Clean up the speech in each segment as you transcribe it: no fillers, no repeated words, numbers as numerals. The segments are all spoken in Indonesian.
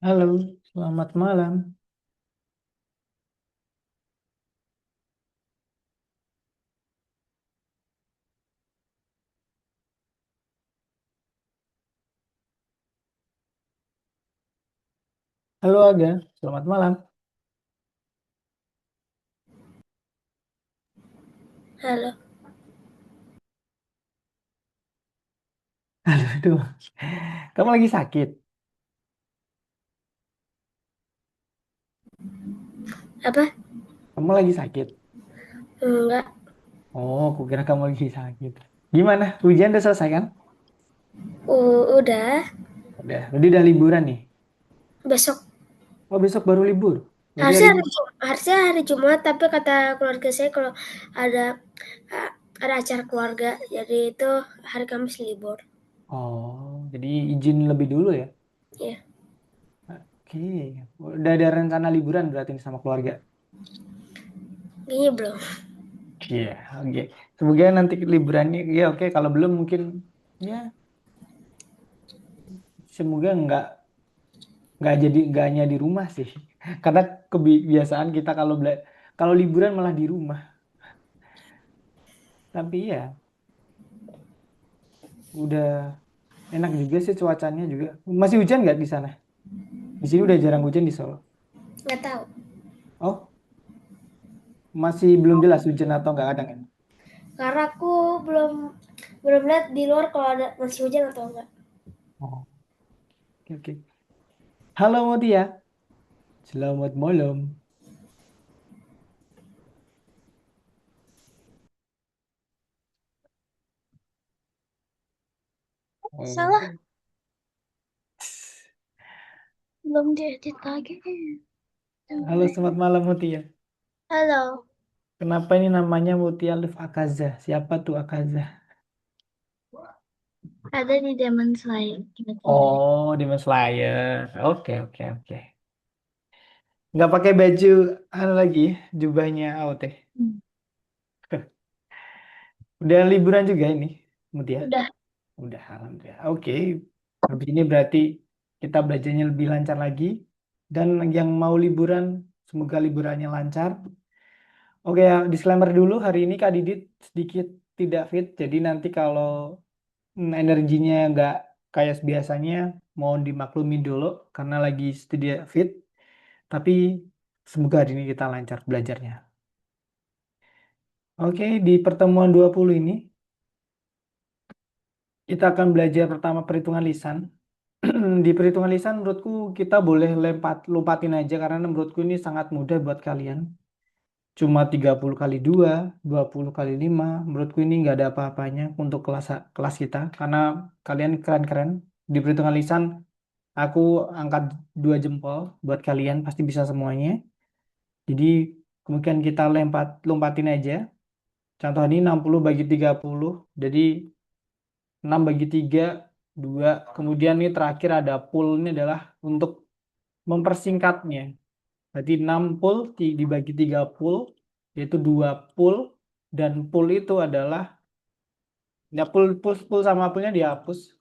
Halo, selamat malam. Halo Aga, selamat malam. Halo, Halo, aduh. Kamu lagi sakit? apa? Kamu lagi sakit? Enggak, Oh, aku kira kamu lagi sakit. Gimana? Ujian udah selesai kan? udah. Udah liburan nih. Besok Oh, besok baru libur. Berarti harusnya hari hari harusnya hari Jumat, tapi kata keluarga saya kalau ada a- ada acara keluarga, jadi itu hari Kamis libur. Oh, jadi izin lebih dulu ya? Ya, Oke, udah ada rencana liburan berarti nih sama keluarga. kayaknya belum. Iya, oke. Semoga nanti liburannya, ya oke. Kalau belum mungkin, ya semoga nggak hanya di rumah sih. Karena kebiasaan kita kalau liburan malah di rumah. Tapi ya udah enak juga sih cuacanya juga. Masih hujan nggak di sana? Di sini udah jarang hujan di Solo. Nggak tahu. Oh, masih belum jelas hujan atau nggak kadang ya? Karena aku belum belum lihat di luar kalau ada masih hujan atau enggak. Oh, oke oke. Halo Mutia, selamat malam. Salah, Oh. belum diedit lagi. Halo, selamat malam Mutia. Halo, Kenapa ini namanya Mutia Luf Akaza? Siapa tuh Akaza? ada di Demon Slayer tiba-tiba. Oh, Demon Slayer. Oke, oke, oke. Nggak pakai baju anu lagi, jubahnya AOT. Udah liburan juga ini, Mutia? Udah. Udah, alhamdulillah. Oke, habis ini berarti kita belajarnya lebih lancar lagi. Dan yang mau liburan, semoga liburannya lancar. Oke, ya, disclaimer dulu, hari ini Kak Didit sedikit tidak fit. Jadi nanti kalau energinya nggak kayak biasanya, mohon dimaklumin dulu karena lagi tidak fit. Tapi semoga hari ini kita lancar belajarnya. Oke, di pertemuan 20 ini kita akan belajar pertama perhitungan lisan. Di perhitungan lisan menurutku kita boleh lompatin aja karena menurutku ini sangat mudah buat kalian. Cuma 30 kali 2, 20 kali 5. Menurutku ini nggak ada apa-apanya untuk kelas kita karena kalian keren-keren. Di perhitungan lisan aku angkat 2 jempol buat kalian pasti bisa semuanya. Jadi kemungkinan kita lompatin aja. Contoh ini 60 bagi 30. Jadi 6 bagi 3, 2. Kemudian ini terakhir ada pool ini adalah untuk mempersingkatnya. Berarti 6 pool dibagi 3 pool, yaitu 2 pool. Dan pool itu adalah, ya pool sama poolnya dihapus.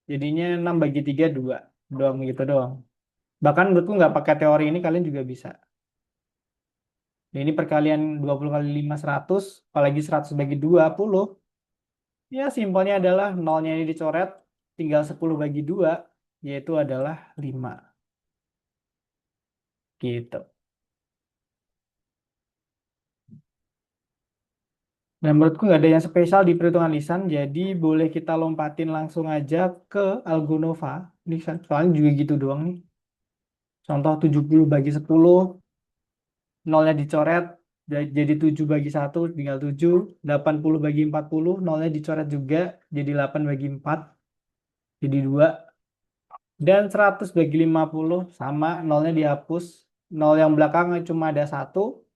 Jadinya 6 bagi 3, 2. Doang gitu doang. Bahkan menurutku nggak pakai teori ini kalian juga bisa. Nah, ini perkalian 20 kali 5, 100. Apalagi 100 bagi 20. Ya simpelnya adalah nolnya ini dicoret. Tinggal 10 bagi 2, yaitu adalah 5. Gitu. Dan menurutku nggak ada yang spesial di perhitungan lisan, jadi boleh kita lompatin langsung aja ke Algonova. Ini soalnya juga gitu doang nih. Contoh 70 bagi 10, nolnya dicoret, jadi 7 bagi 1, tinggal 7. 80 bagi 40, nolnya dicoret juga, jadi 8 bagi 4, jadi 2. Dan 100 bagi 50, sama, nolnya dihapus. Nol yang belakang cuma ada satu,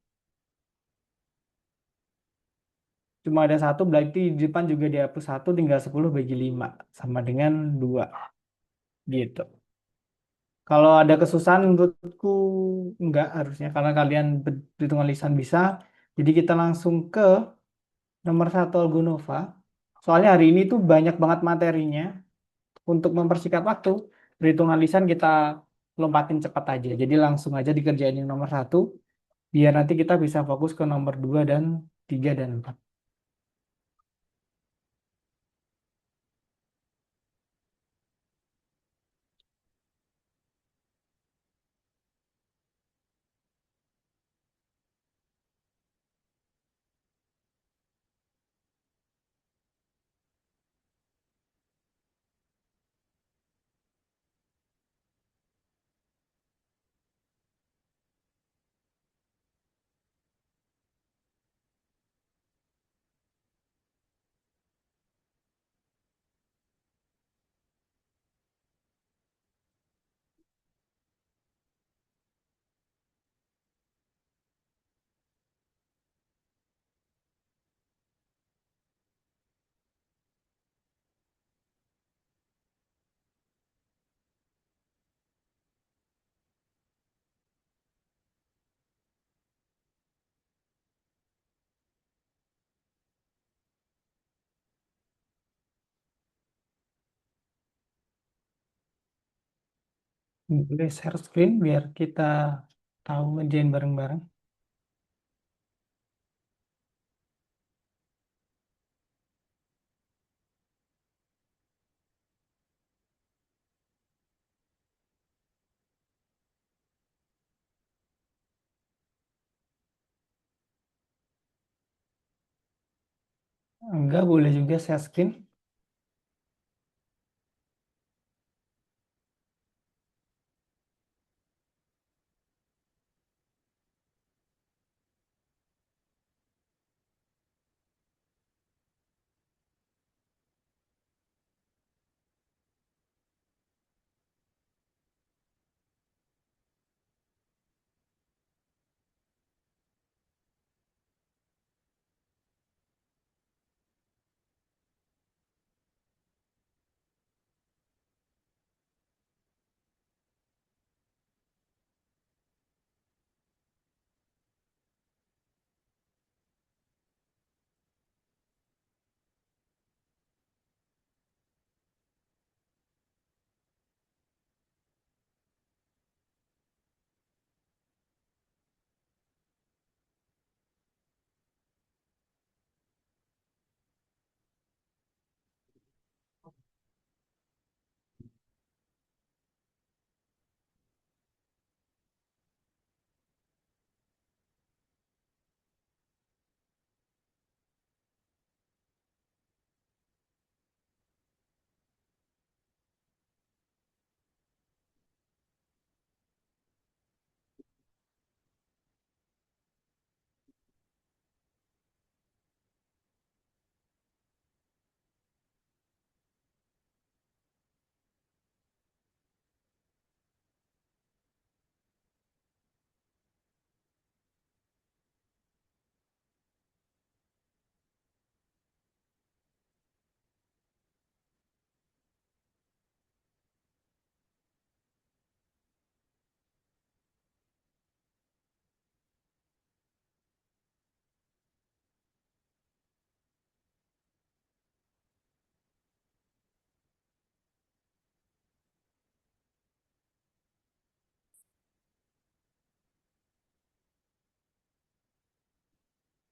berarti di depan juga dihapus satu, tinggal 10 bagi 5, sama dengan 2. Gitu. Kalau ada kesusahan menurutku enggak harusnya karena kalian perhitungan lisan bisa. Jadi kita langsung ke nomor satu Algonova. Soalnya hari ini tuh banyak banget materinya untuk mempersingkat waktu. Perhitungan lisan kita lompatin cepat aja. Jadi langsung aja dikerjain yang nomor satu, biar nanti kita bisa fokus ke nomor dua dan tiga dan empat. Boleh share screen biar kita tahu ngerjain bareng-bareng. Enggak, boleh juga share screen.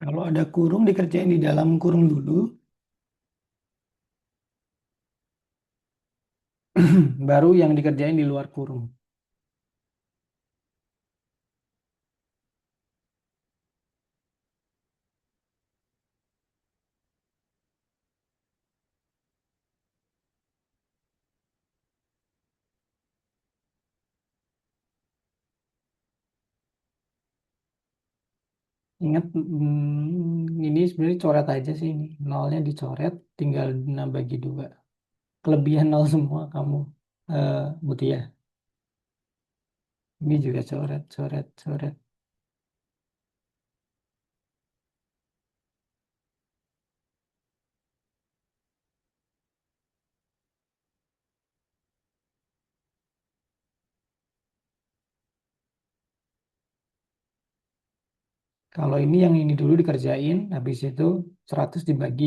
Kalau ada kurung dikerjain di dalam kurung dulu, baru yang dikerjain di luar kurung. Ingat, ini sebenarnya coret aja sih ini. Nolnya dicoret, tinggal bagi dua. Kelebihan nol semua kamu, Mutia. Ini juga coret, coret, coret. Kalau ini yang ini dulu dikerjain, habis itu 100 dibagi.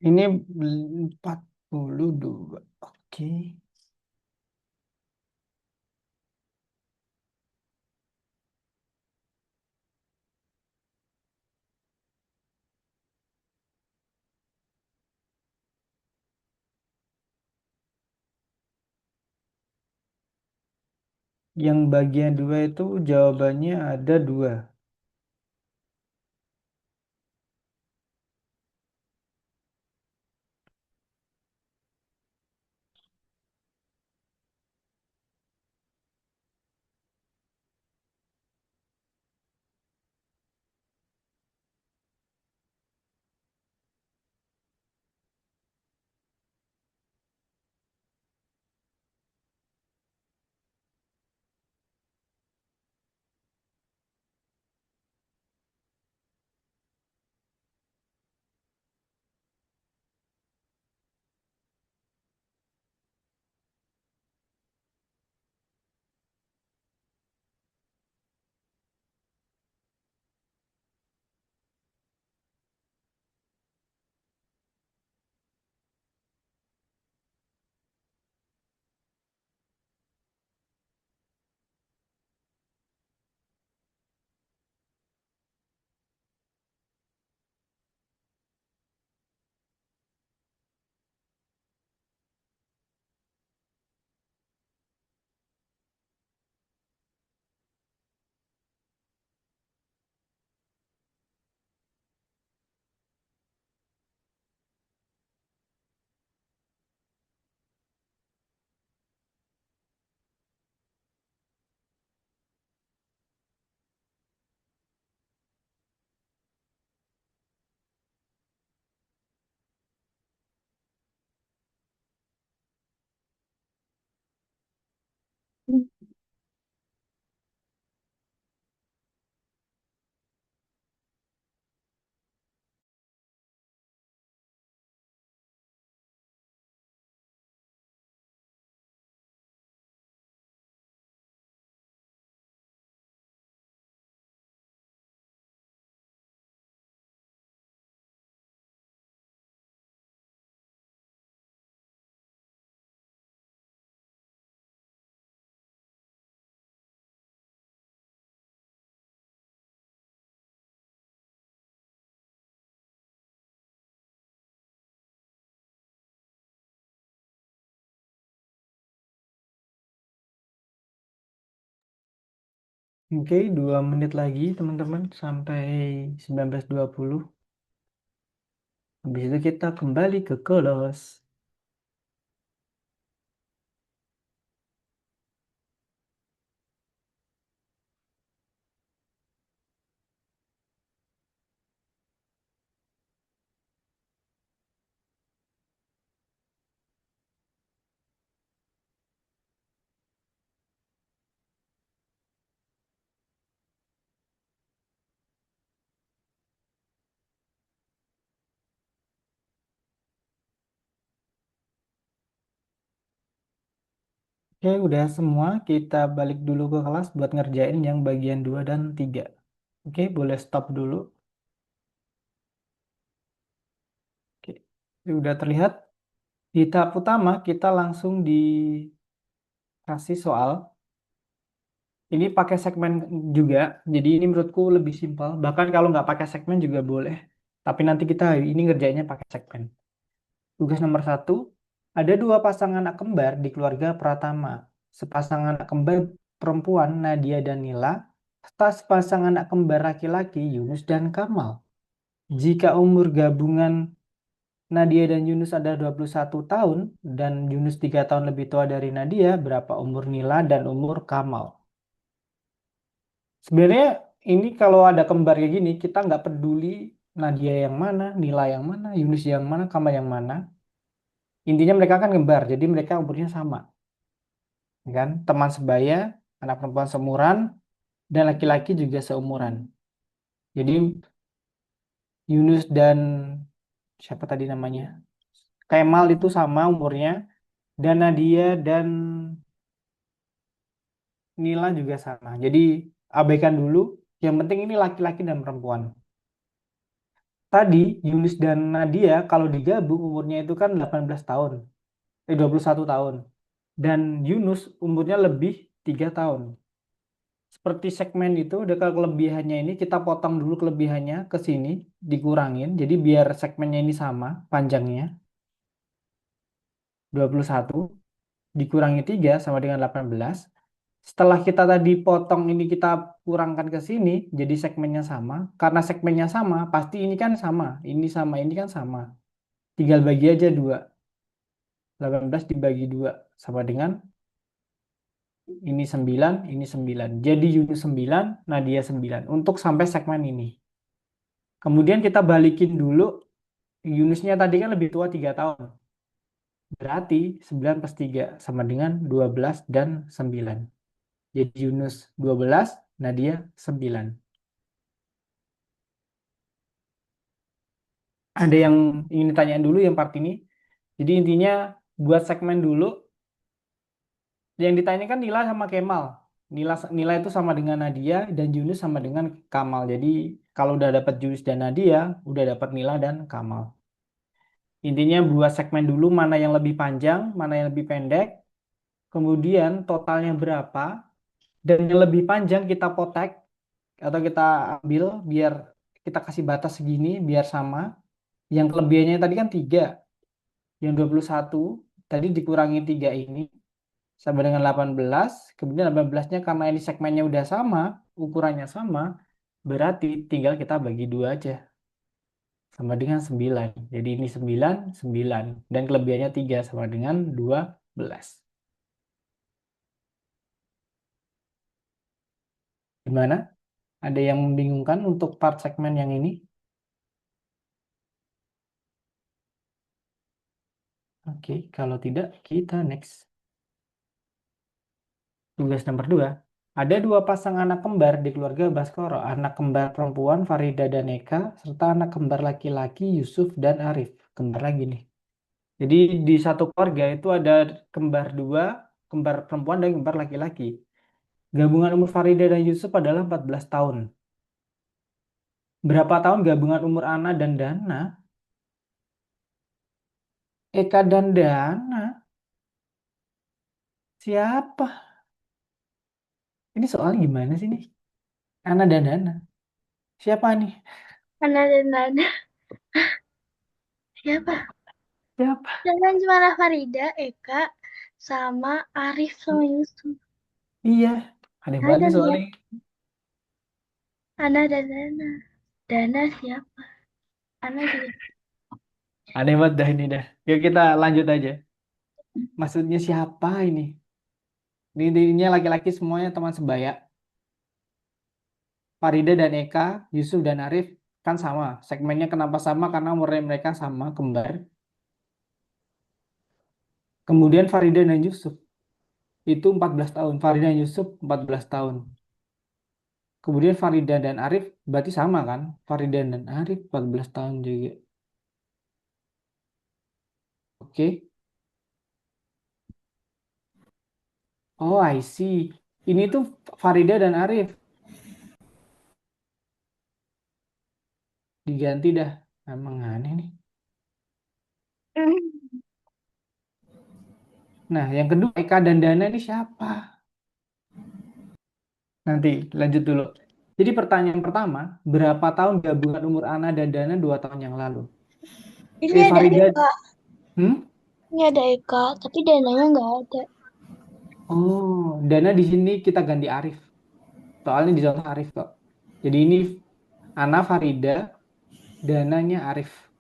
Ini 42. Oke. Yang bagian dua itu jawabannya ada dua. Oke, 2 menit lagi teman-teman sampai 19.20. Habis itu kita kembali ke kelas. Oke, udah semua. Kita balik dulu ke kelas buat ngerjain yang bagian 2 dan 3. Oke, boleh stop dulu. Oke, ini udah terlihat. Di tahap utama, kita langsung dikasih soal. Ini pakai segmen juga. Jadi ini menurutku lebih simpel. Bahkan kalau nggak pakai segmen juga boleh. Tapi nanti kita hari ini ngerjainnya pakai segmen. Tugas nomor 1, ada dua pasangan anak kembar di keluarga Pratama. Sepasang anak kembar perempuan Nadia dan Nila, serta sepasang anak kembar laki-laki Yunus dan Kamal. Jika umur gabungan Nadia dan Yunus ada 21 tahun dan Yunus 3 tahun lebih tua dari Nadia, berapa umur Nila dan umur Kamal? Sebenarnya ini kalau ada kembar kayak gini, kita nggak peduli Nadia yang mana, Nila yang mana, Yunus yang mana, Kamal yang mana. Intinya mereka kan kembar, jadi mereka umurnya sama. Ya kan? Teman sebaya, anak perempuan seumuran, dan laki-laki juga seumuran. Jadi Yunus dan siapa tadi namanya? Kemal itu sama umurnya, dan Nadia dan Nila juga sama. Jadi abaikan dulu. Yang penting ini laki-laki dan perempuan. tadi Yunus dan Nadia kalau digabung umurnya itu kan 18 tahun, 21 tahun. Dan Yunus umurnya lebih 3 tahun. Seperti segmen itu, ada kelebihannya ini kita potong dulu kelebihannya ke sini, dikurangin. Jadi biar segmennya ini sama panjangnya, 21 dikurangi 3 sama dengan 18. Setelah kita tadi potong ini kita kurangkan ke sini, jadi segmennya sama. Karena segmennya sama, pasti ini kan sama, ini kan sama. Tinggal bagi aja 2. 18 dibagi 2 sama dengan ini 9, ini 9. Jadi Yunus 9, Nadia 9 untuk sampai segmen ini. Kemudian kita balikin dulu, Yunusnya tadi kan lebih tua 3 tahun. Berarti 9 plus 3 sama dengan 12 dan 9. Jadi Yunus 12, Nadia 9. Ada yang ingin ditanyain dulu yang part ini. Jadi intinya buat segmen dulu. Yang ditanyakan Nila sama Kemal. Nila itu sama dengan Nadia dan Yunus sama dengan Kamal. Jadi kalau udah dapat Yunus dan Nadia, udah dapat Nila dan Kamal. Intinya buat segmen dulu mana yang lebih panjang, mana yang lebih pendek. Kemudian totalnya berapa. Dan yang lebih panjang kita potek atau kita ambil biar kita kasih batas segini biar sama. Yang kelebihannya tadi kan 3. Yang 21 tadi dikurangi 3 ini sama dengan 18. Kemudian 18-nya karena ini segmennya udah sama, ukurannya sama, berarti tinggal kita bagi 2 aja. Sama dengan 9. Jadi ini 9, 9. Dan kelebihannya 3 sama dengan 12. Gimana? Ada yang membingungkan untuk part segmen yang ini? Oke, kalau tidak kita next. Tugas nomor 2. Ada 2 pasang anak kembar di keluarga Baskoro. Anak kembar perempuan Farida dan Eka, serta anak kembar laki-laki Yusuf dan Arif. Kembar lagi nih. Jadi di satu keluarga itu ada kembar 2, kembar perempuan dan kembar laki-laki. Gabungan umur Farida dan Yusuf adalah 14 tahun. Berapa tahun gabungan umur Ana dan Dana? Eka dan Dana? Siapa? Ini soalnya gimana sih nih? Ana dan Dana. Siapa nih? Ana dan Nana. Siapa? Siapa? Jangan cuma Farida, Eka, sama Arif sama Yusuf. Iya. Aneh banget Ada nih ya. soalnya. Ana dan Dana. Dana siapa? Ana juga. Aneh banget dah ini dah. Yuk kita lanjut aja. Maksudnya siapa ini? Ini laki-laki semuanya teman sebaya. Farida dan Eka, Yusuf dan Arif kan sama. Segmennya kenapa sama? Karena umurnya mereka sama, kembar. Kemudian Farida dan Yusuf itu 14 tahun. Farida dan Yusuf 14 tahun. Kemudian Farida dan Arif berarti sama kan? Farida dan Arif 14 tahun juga. Oke. Oh, I see. Ini tuh Farida dan Arif. Diganti dah. Emang aneh nih. Nah, yang kedua Eka dan Dana ini siapa? Nanti lanjut dulu. Jadi pertanyaan pertama, berapa tahun gabungan umur Ana dan Dana 2 tahun yang lalu? Ini ada Farida, Eka. hmm? Ini ada Eka, tapi Dananya nggak ada. Oh, Dana di sini kita ganti Arif. Soalnya di contoh Arif kok. Jadi ini Ana Farida, Dananya Arif.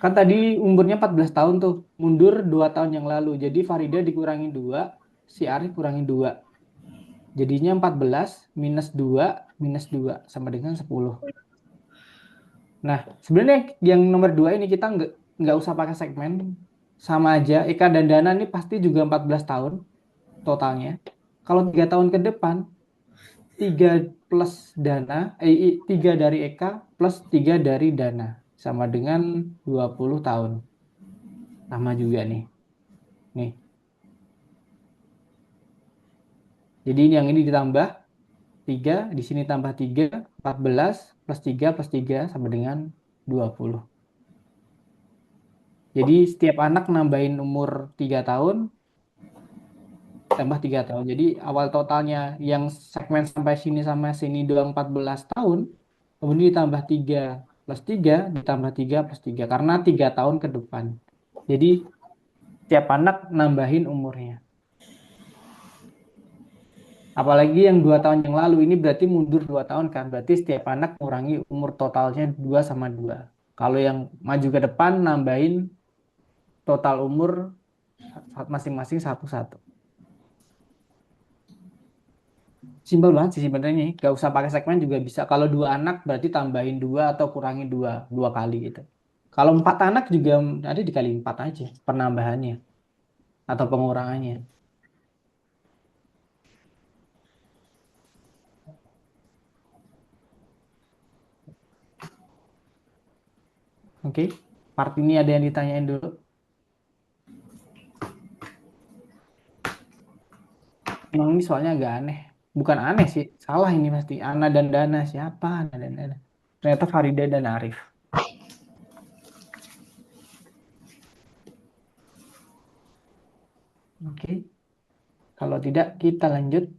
Kan tadi umurnya 14 tahun tuh, mundur 2 tahun yang lalu. Jadi Farida dikurangi 2, si Arif kurangi 2. Jadinya 14 minus 2 minus 2 sama dengan 10. Nah, sebenarnya yang nomor 2 ini kita nggak usah pakai segmen. Sama aja, Eka dan Dana ini pasti juga 14 tahun totalnya. Kalau 3 tahun ke depan, 3 plus Dana, 3 dari Eka plus 3 dari Dana. Sama dengan 20 tahun. Sama juga nih. Nih. Jadi ini yang ini ditambah. 3, di sini tambah 3, 14, plus 3 sama dengan 20. Jadi setiap anak nambahin umur 3 tahun, tambah 3 tahun. Jadi awal totalnya yang segmen sampai sini sama sini doang 14 tahun, kemudian ditambah 3 plus 3, ditambah 3 plus 3, karena 3 tahun ke depan. Jadi setiap anak nambahin umurnya. Apalagi yang 2 tahun yang lalu, ini berarti mundur 2 tahun kan. Berarti setiap anak mengurangi umur totalnya 2 sama 2. Kalau yang maju ke depan nambahin total umur masing-masing satu-satu. Simpel banget sih sebenarnya ini. Gak usah pakai segmen juga bisa. Kalau 2 anak berarti tambahin 2 atau kurangi 2, 2 kali gitu. Kalau 4 anak juga ada dikali 4 aja penambahannya atau pengurangannya. Oke, part ini ada yang ditanyain dulu. Emang ini soalnya agak aneh. Bukan aneh sih, salah ini pasti. Ana dan Dana, siapa Ana dan Dana? Ternyata Farida dan Arif. Oke, kalau tidak kita lanjut.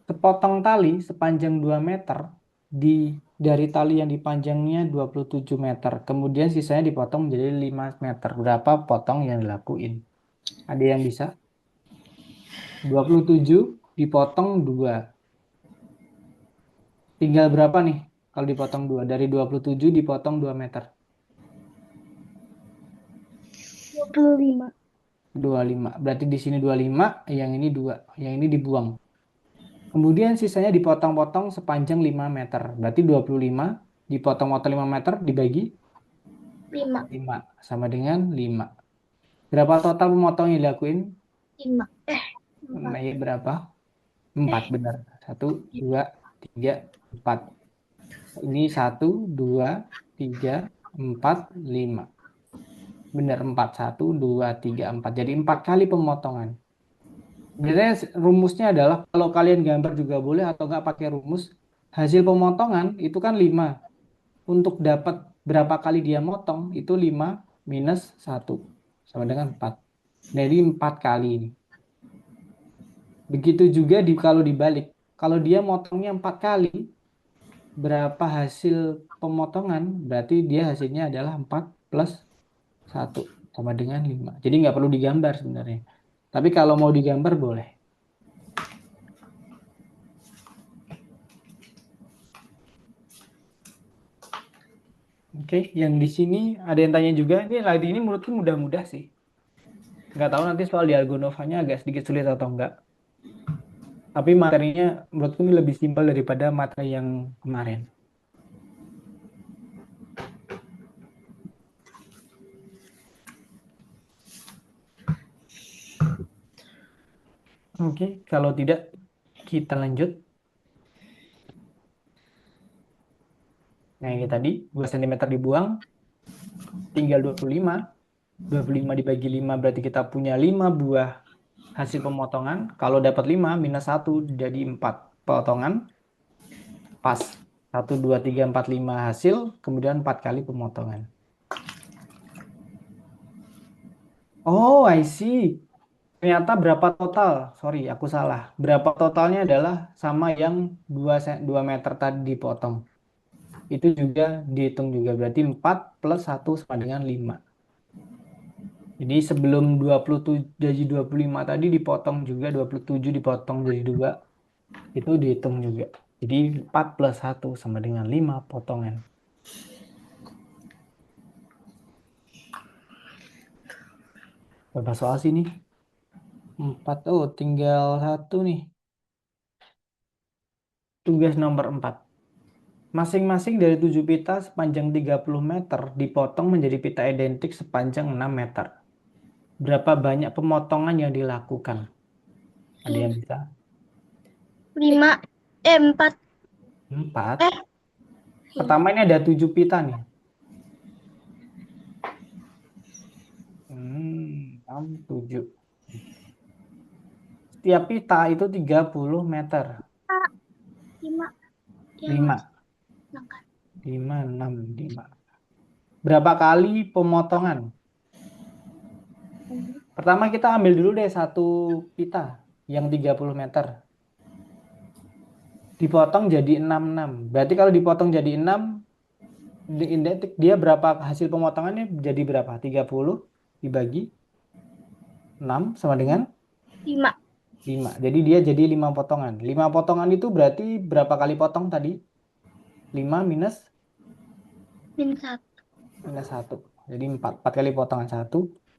Sepotong tali sepanjang 2 meter di dari tali yang dipanjangnya 27 meter. Kemudian sisanya dipotong menjadi 5 meter. Berapa potong yang dilakuin? Ada yang bisa? 27 dipotong 2. Tinggal berapa nih kalau dipotong 2? Dari 27 dipotong 2 meter. 25. 25. Berarti di sini 25, yang ini 2. Yang ini dibuang. Kemudian sisanya dipotong-potong sepanjang 5 meter. Berarti 25 dipotong-potong 5 meter dibagi 5. 5 sama dengan 5. Berapa total pemotong yang dilakuin? 5. Nah, ya berapa? 4 benar. 1, 2, 3, 4. Ini 1, 2, 3, 4, 5. Benar 4. 1, 2, 3, 4. Jadi 4 kali pemotongan. Sebenarnya rumusnya adalah kalau kalian gambar juga boleh atau nggak pakai rumus. Hasil pemotongan itu kan 5. Untuk dapat berapa kali dia motong itu 5 minus 1 sama dengan 4. Jadi 4 kali ini. Begitu juga kalau dibalik. Kalau dia motongnya 4 kali, berapa hasil pemotongan? Berarti dia hasilnya adalah 4 plus 1 sama dengan 5. Jadi nggak perlu digambar sebenarnya. Tapi kalau mau digambar boleh. Oke, yang di sini ada yang tanya juga. Ini lagi ini menurutku mudah-mudah sih. Nggak tahu nanti soal Diagonovanya agak sedikit sulit atau enggak. Tapi materinya menurutku ini lebih simpel daripada materi yang kemarin. Oke, kalau tidak kita lanjut. Nah, ini tadi 2 cm dibuang, tinggal 25. 25 dibagi 5 berarti kita punya 5 buah hasil pemotongan. Kalau dapat 5 minus 1 jadi 4 potongan. Pas. 1, 2, 3, 4, 5 hasil, kemudian 4 kali pemotongan. Oh, I see. Ternyata berapa total? Sorry, aku salah. Berapa totalnya adalah sama yang 2 meter tadi dipotong. Itu juga dihitung juga. Berarti 4 plus 1 sama dengan 5. Jadi sebelum 27 jadi 25 tadi dipotong juga, 27 dipotong jadi 2. Itu dihitung juga. Jadi 4 plus 1 sama dengan 5 potongan. Berapa soal sih nih? 4. Oh, tinggal 1 nih. Tugas nomor 4. Masing-masing dari 7 pita sepanjang 30 meter dipotong menjadi pita identik sepanjang 6 meter. Berapa banyak pemotongan yang dilakukan? Ada yang bisa? 5. 4. 4. Eh, Pertama ini ada 7 pita nih. 7. tiap pita itu 30 meter. 5. Yang 5, makan. 5, 6, 5. Berapa kali pemotongan? Pertama kita ambil dulu deh satu pita yang 30 meter. Dipotong jadi 6. Berarti kalau dipotong jadi 6, dia berapa hasil pemotongannya jadi berapa? 30 dibagi 6 sama dengan 5. 5. Jadi dia jadi 5 potongan. 5 potongan itu berarti berapa kali potong tadi? 5 minus Min 1. minus 1. Jadi 4. 4 kali potongan. 1,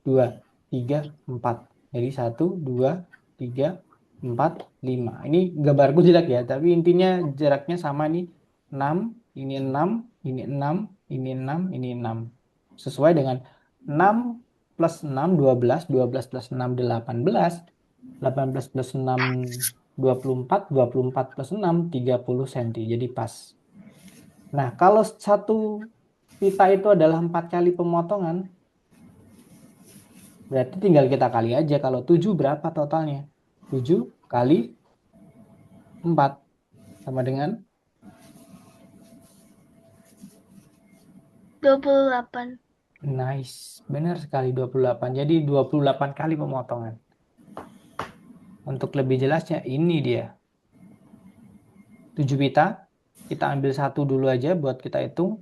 2, 3, 4. Jadi 1, 2, 3, 4, 5. Ini gambarku jelek ya, tapi intinya jaraknya sama nih. 6, ini 6, ini 6, ini 6, ini 6. Sesuai dengan 6 plus 6, 12, 12 plus 6, 18, 18 plus 6, 24, 24 plus 6, 30 cm. Jadi pas. Nah, kalau satu pita itu adalah 4 kali pemotongan, berarti tinggal kita kali aja. Kalau 7 berapa totalnya? 7 kali 4 sama dengan 28. nice. Benar sekali 28. Jadi 28 kali pemotongan. Untuk lebih jelasnya ini dia. 7 pita. Kita ambil satu dulu aja buat kita hitung.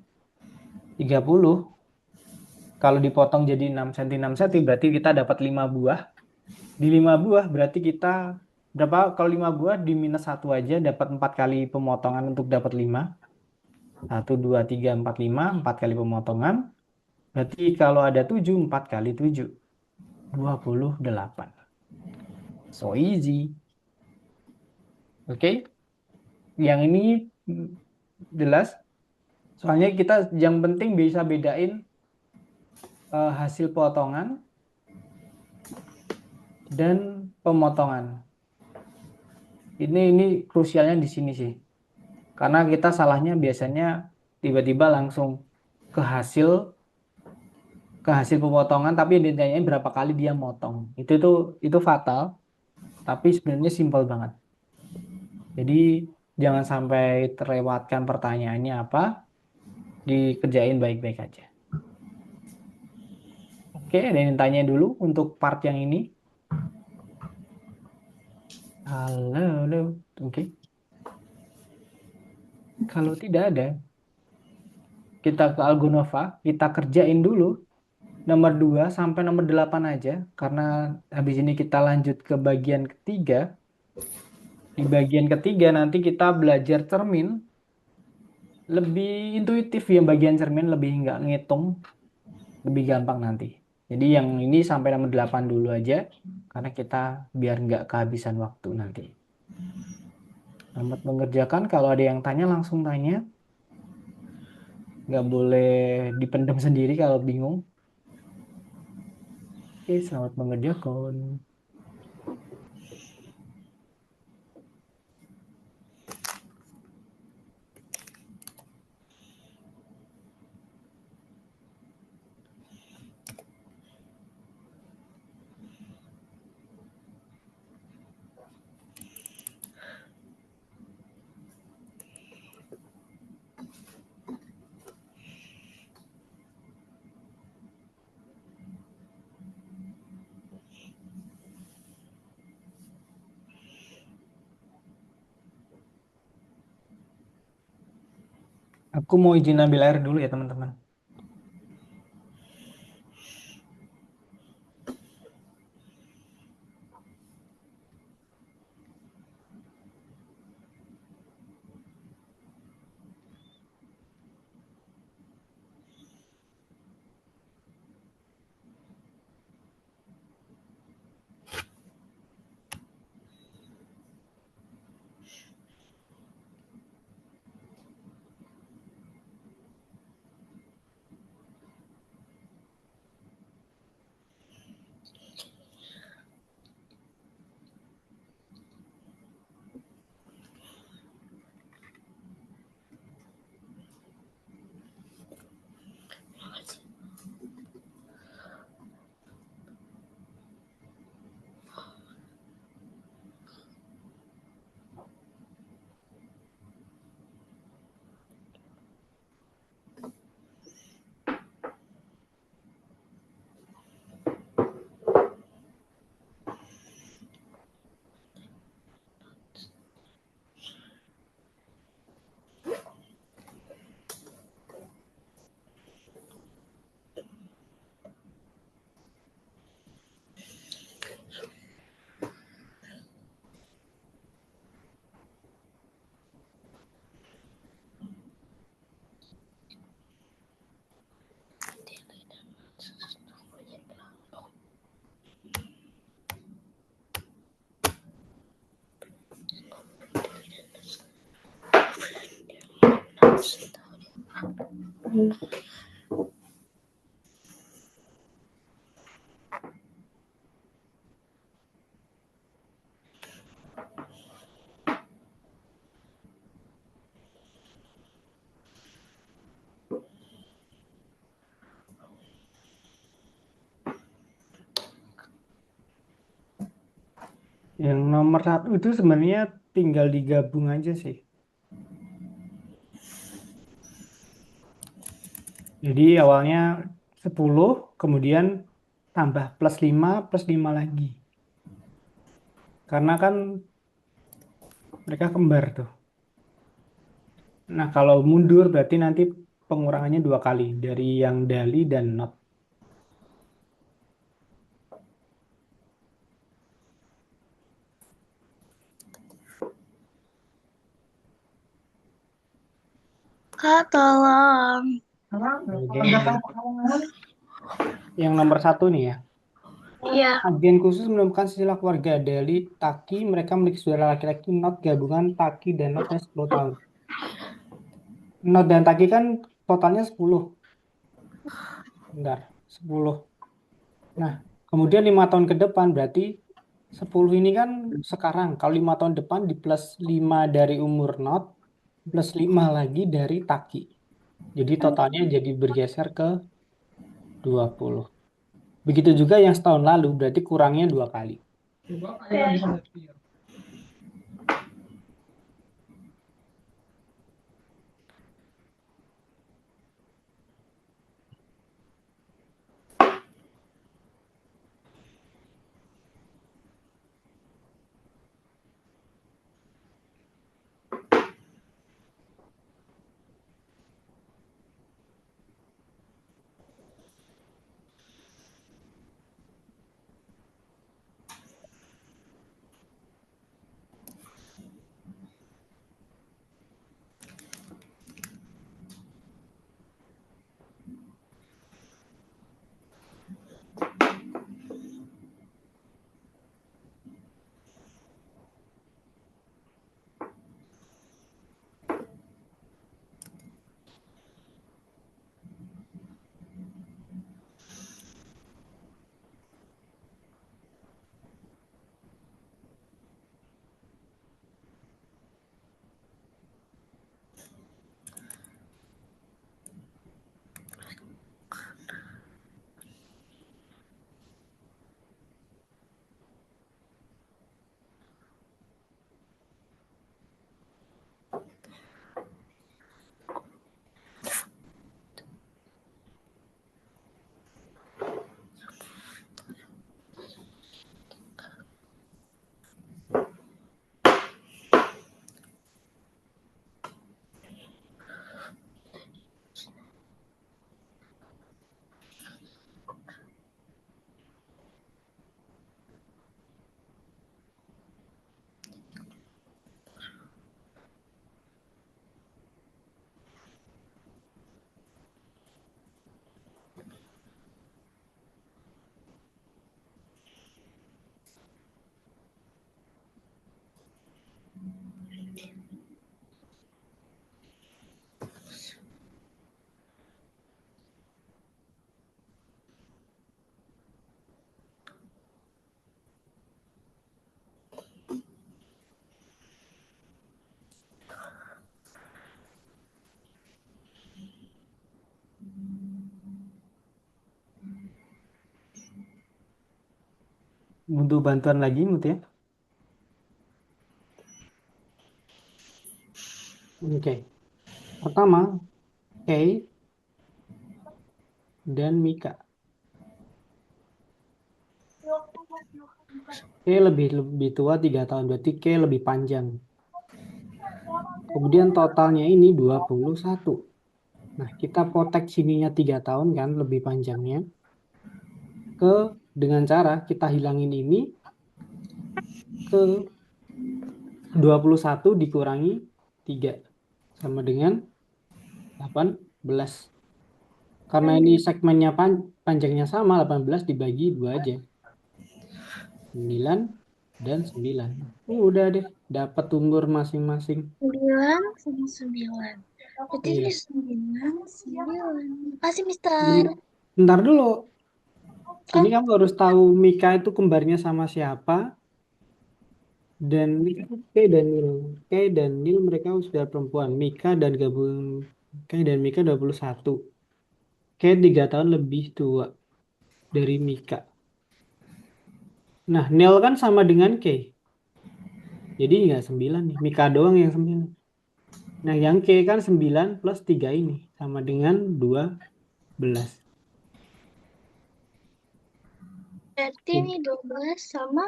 30. Kalau dipotong jadi 6 cm 6 cm berarti kita dapat 5 buah. Di 5 buah berarti kita berapa? Kalau 5 buah di minus 1 aja dapat 4 kali pemotongan untuk dapat 5. 1, 2, 3, 4, 5. 4 kali pemotongan. Berarti kalau ada 7, 4 kali 7. 28. So easy. Oke. Yang ini jelas. Soalnya kita yang penting bisa bedain hasil potongan dan pemotongan. Ini krusialnya di sini sih. Karena kita salahnya biasanya tiba-tiba langsung ke hasil pemotongan tapi ditanyain berapa kali dia motong. Itu fatal, tapi sebenarnya simpel banget. Jadi jangan sampai terlewatkan pertanyaannya apa, dikerjain baik-baik aja. Oke, ada yang tanya dulu untuk part yang ini. Halo, halo. Oke. Kalau tidak ada, kita ke Algonova, kita kerjain dulu nomor 2 sampai nomor 8 aja. Karena habis ini kita lanjut ke bagian ketiga. Di bagian ketiga nanti kita belajar cermin. Lebih intuitif ya bagian cermin, lebih nggak ngitung. Lebih gampang nanti. Jadi yang ini sampai nomor 8 dulu aja. Karena kita biar nggak kehabisan waktu nanti. Selamat mengerjakan. Kalau ada yang tanya langsung tanya. Nggak boleh dipendam sendiri kalau bingung. Oke, selamat mengerjakan. Aku mau izin ambil air dulu ya teman-teman. Yang nomor 1 itu sebenarnya tinggal digabung aja sih. Jadi awalnya 10, kemudian tambah plus 5 lagi. Karena kan mereka kembar tuh. Nah, kalau mundur berarti nanti pengurangannya 2 kali dari yang dali dan not. Kak, tolong. Oke. Yang nomor 1 nih ya. Iya. Agen khusus menemukan sejumlah keluarga dali Taki. Mereka memiliki saudara laki-laki not gabungan Taki dan notnya 10 tahun. Not dan Taki kan totalnya 10. Bentar, 10. Nah, kemudian 5 tahun ke depan berarti 10 ini kan sekarang. Kalau 5 tahun depan di plus 5 dari umur not, plus 5 lagi dari Taki. Jadi totalnya jadi bergeser ke 20. Begitu juga yang setahun lalu, berarti kurangnya 2 kali. Butuh bantuan lagi, Mut ya. Oke. Pertama, Kay dan Mika. Kay lebih tua 3 tahun, berarti Kay lebih panjang. Kemudian totalnya ini 21. Nah, kita potek sininya 3 tahun kan, lebih panjangnya. Dengan cara kita hilangin ini ke 21 dikurangi 3. Sama dengan 18. Karena ini segmennya panjangnya sama, 18 dibagi 2 aja. 9 dan 9. Udah deh, dapat umur masing-masing. 9 sama 9. Berarti Iya. ini 9, 9. Makasih, Mister. Bentar dulu. Ini Kan kamu harus tahu Mika itu kembarnya sama siapa. Dan Kay dan Neil. Kay dan Neil mereka sudah perempuan. Mika dan gabung. Kay dan Mika 21. Kay 3 tahun lebih tua dari Mika. Nah, Neil kan sama dengan Kay. Jadi nggak 9 nih. Mika doang yang 9. Nah, yang Kay kan 9 plus 3 ini. Sama dengan 12. berarti ini 12 sama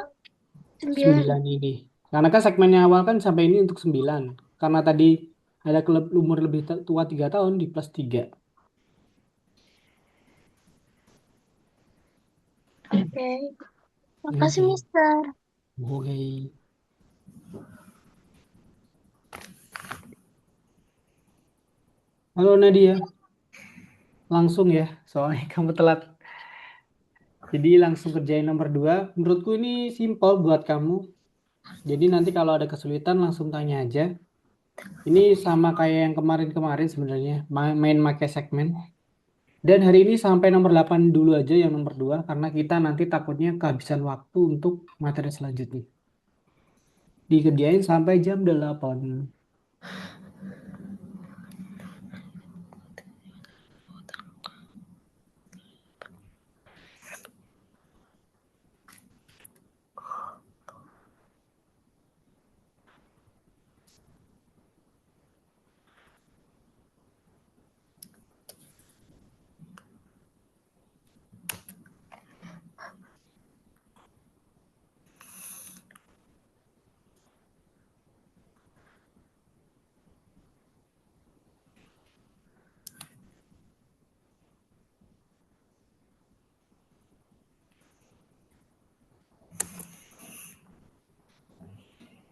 9. 9 ini. Karena kan segmennya awal kan sampai ini untuk 9. Karena tadi ada klub umur lebih tua 3 tahun di plus 3. Oke. Makasih, Oke. Mister. Oke. Halo Nadia, langsung ya, soalnya kamu telat. Jadi langsung kerjain nomor 2. Menurutku ini simpel buat kamu. Jadi nanti kalau ada kesulitan langsung tanya aja. Ini sama kayak yang kemarin-kemarin sebenarnya, main pakai segmen. Dan hari ini sampai nomor 8 dulu aja yang nomor 2 karena kita nanti takutnya kehabisan waktu untuk materi selanjutnya. Dikerjain sampai jam 8.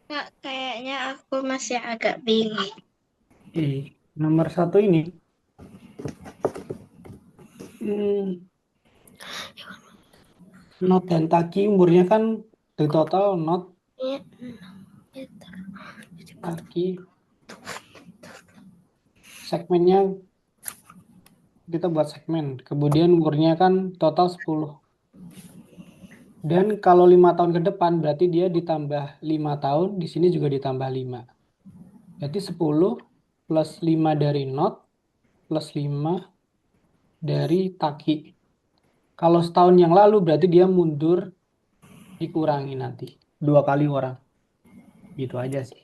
Kak, kayaknya aku masih agak bingung. Nomor 1 ini. Hmm, Not dan Taki umurnya kan di total Not, Ini 6 meter. Taki, segmennya kita buat segmen. Kemudian umurnya kan total 10. Dan kalau 5 tahun ke depan berarti dia ditambah 5 tahun, di sini juga ditambah 5. Berarti 10 plus 5 dari Not plus 5 dari Taki. Kalau setahun yang lalu berarti dia mundur dikurangi nanti. 2 kali orang. Gitu aja sih.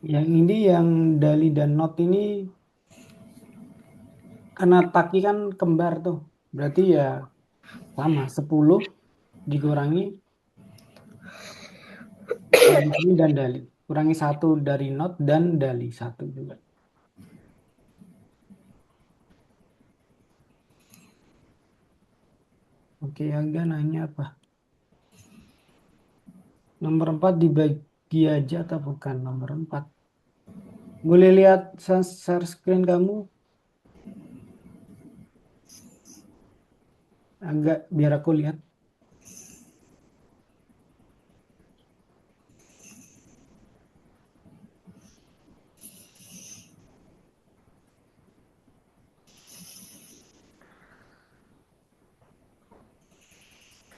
Yang ini yang Dali dan Not ini karena Taki kan kembar tuh. Berarti ya sama 10 dikurangi di sini dan Dali. Kurangi 1 dari Not dan Dali 1 juga. Oke, Angga nanya apa? Nomor 4 dibagi aja atau bukan? Nomor 4. Boleh lihat share screen kamu? Agak biar aku lihat.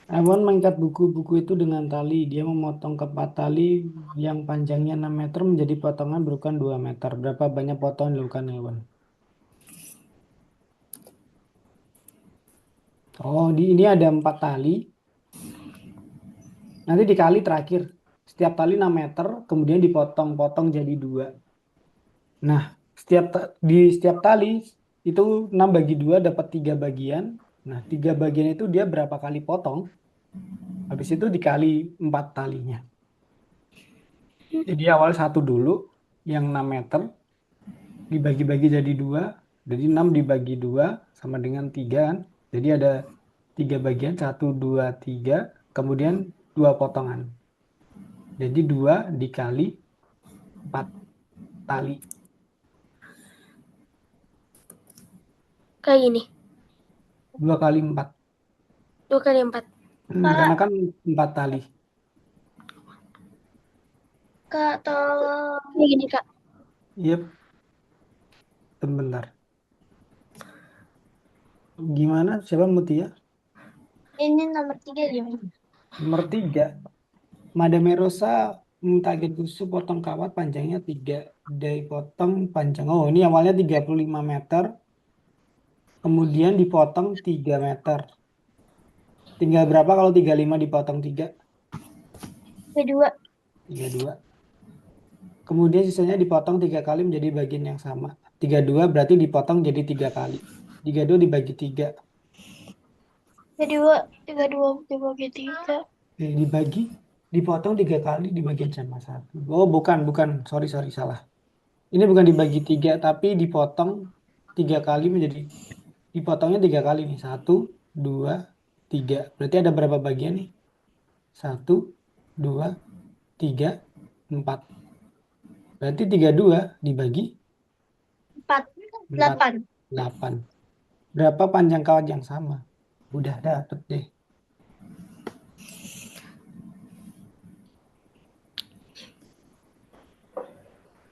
Awan mengikat buku-buku itu dengan tali. Dia memotong keempat tali yang panjangnya 6 meter menjadi potongan berukuran 2 meter. Berapa banyak potongan dilakukan Awan? Oh, ini ada 4 tali. Nanti dikali terakhir. Setiap tali 6 meter, kemudian dipotong-potong jadi 2. Nah, di setiap tali itu 6 bagi 2 dapat 3 bagian. Nah, 3 bagian itu dia berapa kali potong? Habis itu dikali 4 talinya. Jadi awal satu dulu, yang 6 meter, dibagi-bagi jadi 2. Jadi 6 dibagi 2 sama dengan 3 kan. Jadi ada 3 bagian, 1, 2, 3. Kemudian 2 potongan. Jadi 2 dikali 4 tali. Kayak gini. 2 kali 4. 2 kali 4. Karena kan 4 tali. Kak, tolong. Kayak gini, Kak. Yep, bentar. Gimana? Siapa Mutia? Ini nomor 3 gimana? Nomor 3. Madame Rosa target busuk potong kawat panjangnya 3. Dari potong panjang. Oh, ini awalnya 35 meter. Kemudian dipotong 3 meter. Tinggal berapa kalau 35 dipotong 3? Kedua. 32. Kemudian sisanya dipotong 3 kali menjadi bagian yang sama. 32 berarti dipotong jadi 3 kali. 32 dibagi 3. Kedua, 32 dibagi 3. Dibagi, dipotong 3 kali dibagian sama 1. Oh, bukan. Sorry, salah. Ini bukan dibagi 3, tapi dipotong 3 kali menjadi, dipotongnya 3 kali nih. 1, 2, 3. Berarti ada berapa bagian nih? 1, 2, 3, 4. Berarti 32 dibagi 4. 4, 8. 8. Berapa panjang kawat yang sama? Udah dapet deh.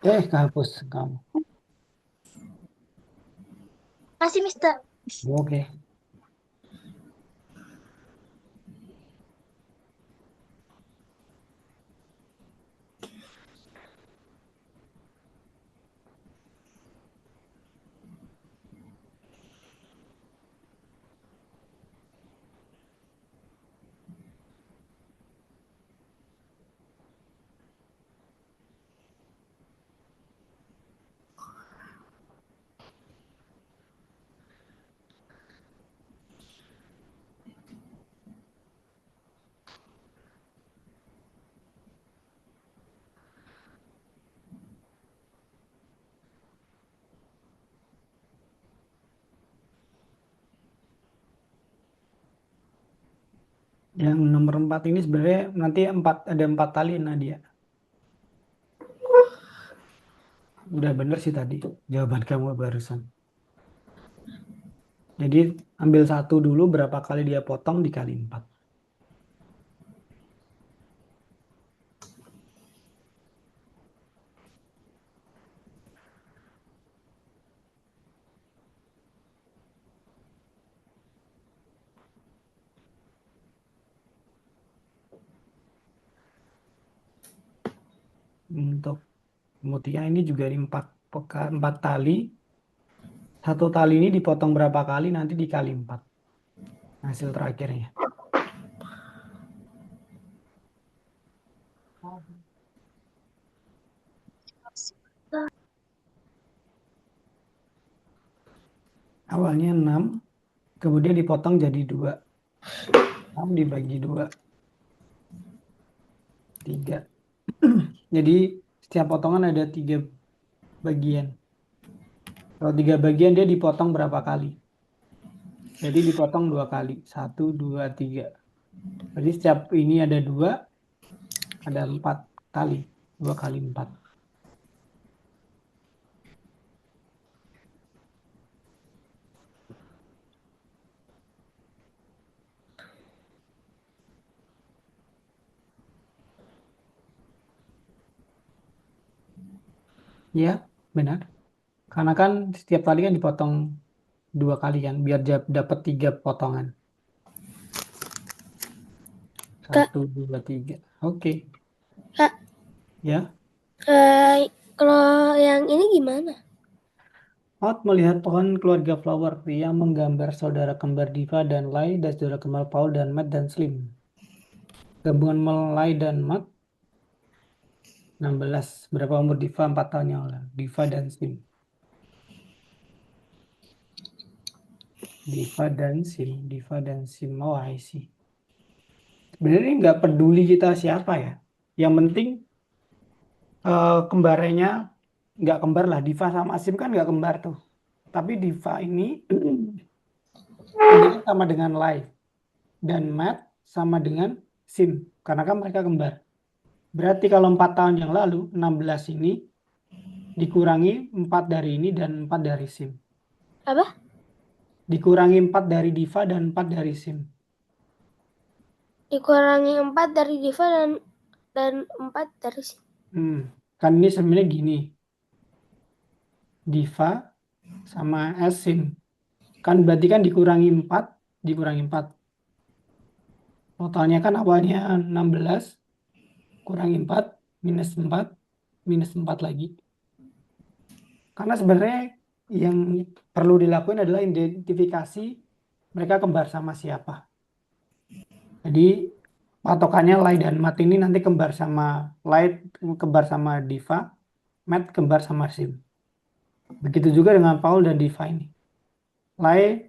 Kehapus kamu. Masih, Mister. Oke. Yang nomor 4 ini sebenarnya nanti ada 4 tali Nadia. Udah bener sih tadi jawaban kamu barusan. Jadi ambil 1 dulu, berapa kali dia potong dikali 4. Untuk mutia ini juga di 4 tali. 1 tali ini dipotong berapa kali nanti dikali 4. Hasil terakhirnya. Awalnya 6, kemudian dipotong jadi 2. 6 dibagi 2. 3. Jadi setiap potongan ada 3 bagian. Kalau 3 bagian dia dipotong berapa kali? Jadi dipotong 2 kali. 1, 2, 3. Jadi setiap ini ada 2, ada 4 kali. 2 kali 4. Ya, benar. Karena kan setiap tali kan dipotong 2 kali kan, biar dapat 3 potongan. Kak. 1, 2, 3. Oke. Kak. Ya. Kalau yang ini gimana? Out melihat pohon keluarga Flower yang menggambar saudara kembar Diva dan Lai dan saudara kembar Paul dan Matt dan Slim. Gabungan Melay dan Mat 16. Berapa umur Diva 4 tahun yang lalu? Diva dan Sim. Diva dan Sim. Diva dan Sim. Oh, I see. Sebenarnya nggak peduli kita siapa ya. Yang penting kembarnya nggak kembar lah. Diva sama Sim kan nggak kembar tuh. Tapi Diva ini ini kan sama dengan Lai. Dan Matt sama dengan Sim. Karena kan mereka kembar. Berarti kalau 4 tahun yang lalu, 16 ini dikurangi 4 dari ini dan 4 dari Sim. Apa? Dikurangi 4 dari Diva dan 4 dari Sim. Dikurangi 4 dari Diva dan 4 dari Sim. Kan ini sebenarnya gini. Diva sama Sim. Kan berarti kan dikurangi 4, dikurangi 4. Totalnya kan awalnya 16, kurangi 4, minus 4, minus 4 lagi. Karena sebenarnya yang perlu dilakukan adalah identifikasi mereka kembar sama siapa. Jadi patokannya Lai dan Mat ini nanti kembar sama Lai kembar sama Diva, Mat kembar sama Sim. Begitu juga dengan Paul dan Diva ini. Lai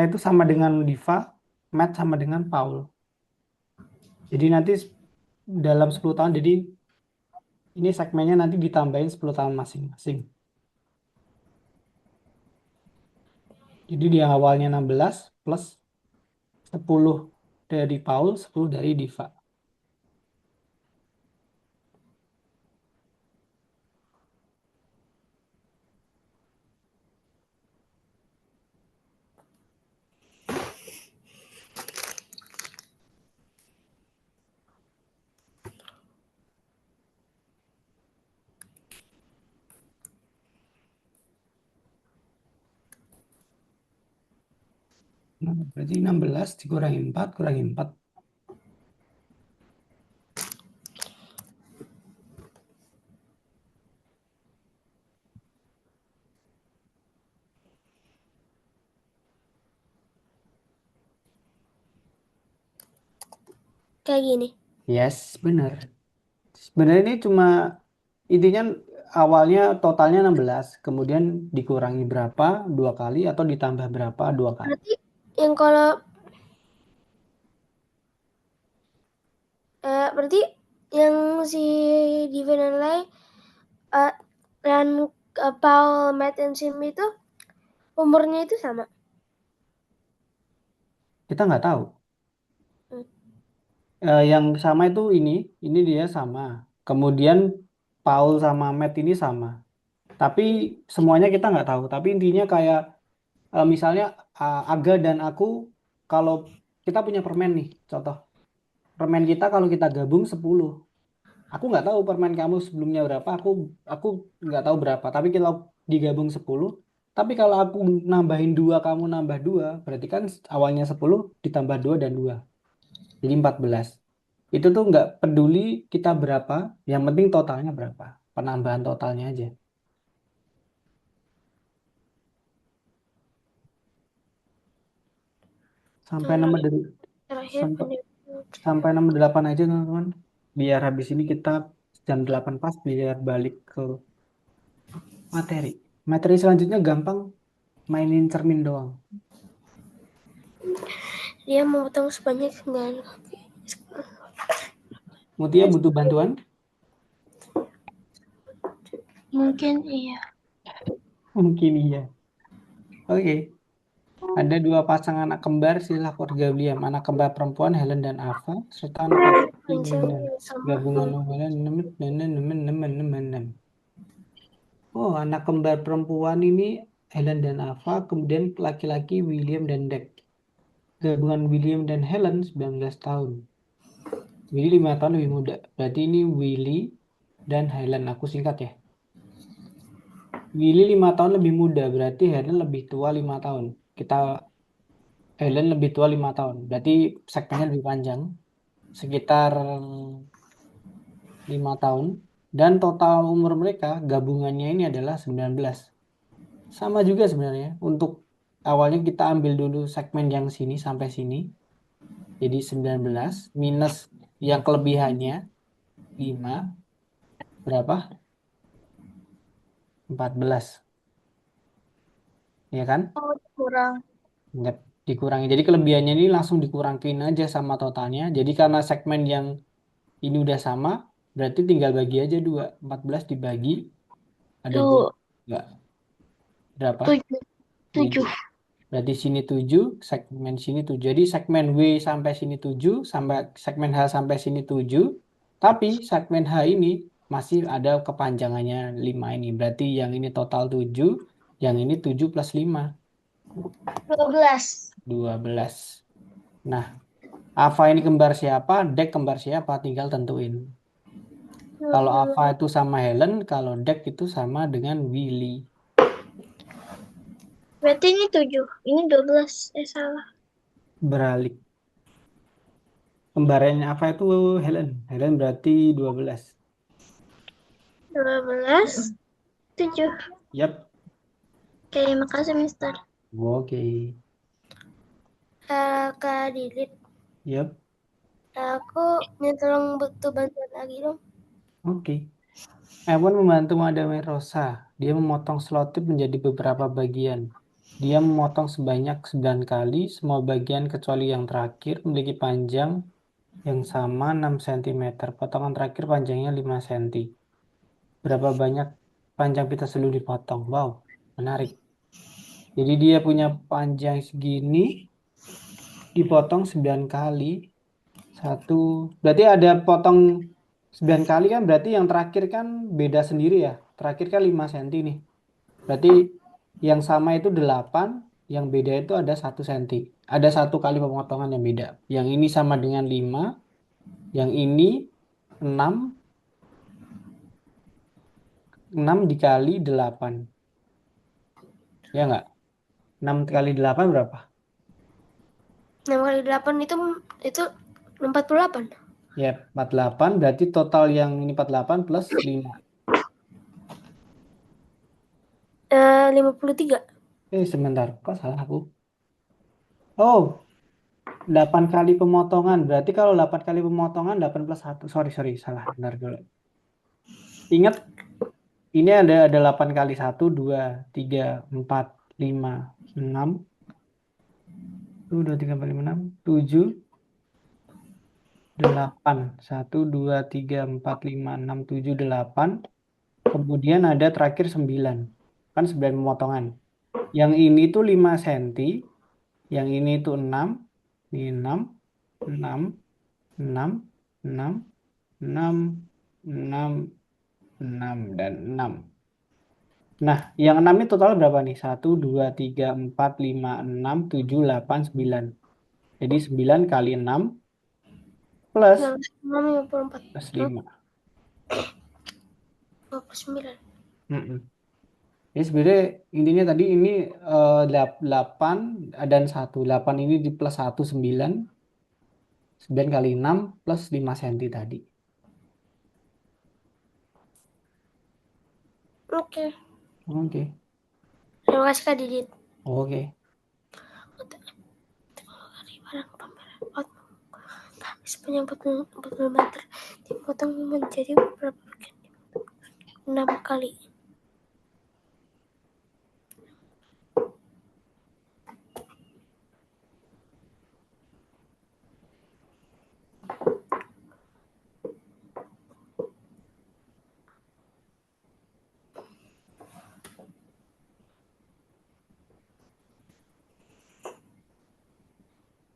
itu sama dengan Diva, Mat sama dengan Paul. Jadi nanti dalam 10 tahun, jadi ini segmennya nanti ditambahin 10 tahun masing-masing. Jadi di awalnya 16 plus 10 dari Paul, 10 dari Diva. Nah, berarti 16 dikurangi 4, kurangi 4. Kayak gini. Yes, benar. Sebenarnya ini cuma intinya awalnya totalnya 16, kemudian dikurangi berapa 2 kali atau ditambah berapa 2 kali. Berarti yang kalau berarti yang si Diva dan Lai dan Paul, Matt, dan Sim itu umurnya itu sama. Kita nggak tahu. Hmm. Yang sama itu ini dia sama. Kemudian Paul sama Matt ini sama. Tapi semuanya kita nggak tahu. Tapi intinya kayak misalnya Aga dan aku, kalau kita punya permen nih, contoh. Permen kita kalau kita gabung 10. Aku nggak tahu permen kamu sebelumnya berapa, aku nggak tahu berapa. Tapi kalau digabung 10, tapi kalau aku nambahin 2, kamu nambah 2, berarti kan awalnya 10 ditambah 2 dan 2. Jadi 14. Itu tuh nggak peduli kita berapa, yang penting totalnya berapa. Penambahan totalnya aja. Sampai nomor dari Terakhir sampai, punya sampai nomor 8 aja teman-teman. Biar habis ini kita jam 8 pas biar balik ke materi. Materi selanjutnya gampang, mainin cermin doang. dia memotong sebanyak 9 kaki. Mutia butuh bantuan? Mungkin iya. Mungkin iya. Oke. Ada 2 pasang anak kembar sila keluarga William. Anak kembar perempuan Helen dan Ava serta anak laki-laki Panjang Lyndon. yang sama. Gabungan novelan 6. Oh, anak kembar perempuan ini Helen dan Ava, kemudian laki-laki William dan Jack. Gabungan William dan Helen 19 tahun. Willy 5 tahun lebih muda. Berarti ini Willy dan Helen. Aku singkat ya. Willy 5 tahun lebih muda. Berarti Helen lebih tua 5 tahun. Helen lebih tua 5 tahun. Berarti segmennya lebih panjang. Sekitar 5 tahun. Dan total umur mereka gabungannya ini adalah 19. Sama juga sebenarnya. Untuk awalnya kita ambil dulu segmen yang sini sampai sini. Jadi 19 minus yang kelebihannya 5 berapa? 14. Ya kan? Oh, kurang. Yap, dikurangi. Jadi kelebihannya ini langsung dikurangin aja sama totalnya. Jadi karena segmen yang ini udah sama, berarti tinggal bagi aja 2. 14 dibagi ada 2. Tuh, Enggak. Berapa? 7. 7. 7. Berarti sini 7, segmen sini 7. Jadi segmen W sampai sini 7, sampai segmen H sampai sini 7. Tapi segmen H ini masih ada kepanjangannya 5 ini. Berarti yang ini total 7, yang ini 7 plus 5, 12. 12. Nah, Ava ini kembar siapa? Dek kembar siapa? Tinggal tentuin. Kalau Ava itu sama Helen, kalau Dek itu sama dengan Willy. Berarti ini 7. Ini 12. Salah. Berbalik. Kembarannya Ava itu Helen. Helen berarti 12. 12. 7. Yap. Oke, makasih, Mister. Oke. Kak Didit, Yap. aku minta tolong butuh bantuan lagi dong. Oke. Ewan membantu Madame Rosa. Dia memotong selotip menjadi beberapa bagian. Dia memotong sebanyak 9 kali. Semua bagian kecuali yang terakhir memiliki panjang yang sama 6 cm. Potongan terakhir panjangnya 5 cm. Berapa banyak panjang pita selu dipotong? Wow, menarik. Jadi dia punya panjang segini, dipotong 9 kali. Satu, berarti ada potong 9 kali kan, berarti yang terakhir kan beda sendiri ya. Terakhir kan 5 cm nih. Berarti yang sama itu 8, yang beda itu ada 1 cm. Ada 1 kali pemotongan yang beda. Yang ini sama dengan 5, yang ini 6, 6 dikali 8. Ya nggak? 6 kali 8 berapa? 6 kali 8 itu 48. Ya, 48. Berarti total yang ini 48 plus 5. 53. Sebentar. Kok salah aku? Oh, 8 kali pemotongan. Berarti kalau 8 kali pemotongan, 8 plus 1. Sorry, sorry. Salah. Bentar dulu. Ingat, ini ada 8 kali 1, 2, 3, 4, 5, 6. 1, 2, 3, 4, 5, 6. 7, 8. 1, 2, 3, 4, 5, 6, 7, 8. Kemudian ada terakhir 9. Kan 9 pemotongan. Yang ini tuh 5 cm. Yang ini tuh 6. Ini 6. 6. 6. 6. 6. 6. 6. Dan 6. Nah, yang 6 ini total berapa nih? 1, 2, 3, 4, 5, 6, 7, 8, 9. Jadi 9 kali 6 plus 54. 5. 29. Mm-mm. Jadi sebenarnya intinya tadi ini 8 dan 1. 8 ini di plus 1, 9. 9 kali 6 plus 5 cm tadi. Oke. Oke. Terima kasih Kak Didit. Oke. Barang pameran sepanjang 40 meter dipotong menjadi beberapa bagian. 6 kali.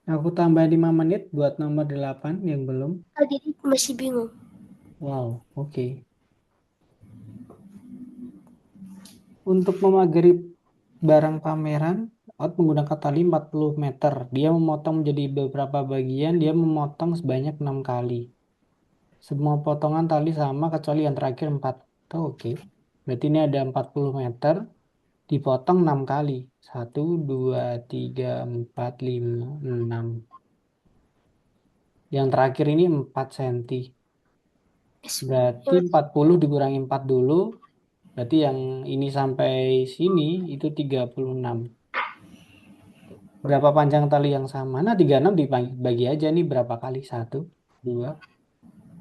Aku tambah 5 menit buat nomor 8 yang belum. Kak Didit masih bingung. Wow, oke. Untuk memagari barang pameran, Out menggunakan tali 40 meter. Dia memotong menjadi beberapa bagian, dia memotong sebanyak 6 kali. Semua potongan tali sama kecuali yang terakhir 4. Oh, oke. Berarti ini ada 40 meter, dipotong 6 kali. 1, 2, 3, 4, 5, 6. Yang terakhir ini 4 cm. Berarti 40 dikurangi 4 dulu. Berarti yang ini sampai sini itu 36. Berapa panjang tali yang sama? Nah, 36 dibagi aja nih berapa kali? 1, 2,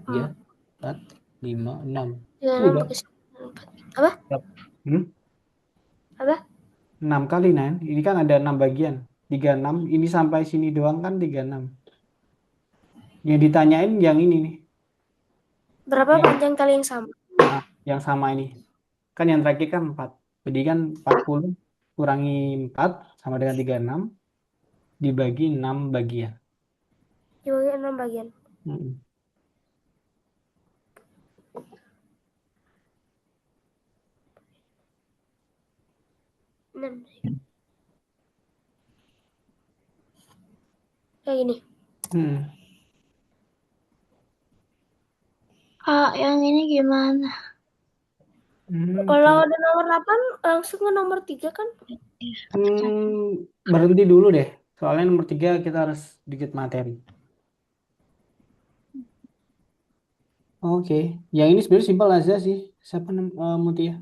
3, 4, 5, 6. 36 Udah. bagi 4. Apa? Hmm? Apa? 6 kali, Nan. Ini kan ada 6 bagian. 36, ini sampai sini doang kan 36. Yang ditanyain yang ini nih. Berapa Yang, panjang tali yang sama? yang sama ini. Kan yang terakhir kan 4. Jadi kan 40 kurangi 4 sama dengan 36 dibagi 6 bagian. Dibagi 6 bagian. Hmm. 6. Kayak gini. Hmm. Kak, yang ini gimana? Kalau Oke. ada nomor 8 langsung ke nomor 3 kan? Berhenti dulu deh. Soalnya nomor 3 kita harus dikit materi. Oke. Yang ini sebenarnya simpel aja sih. Siapa Mutia?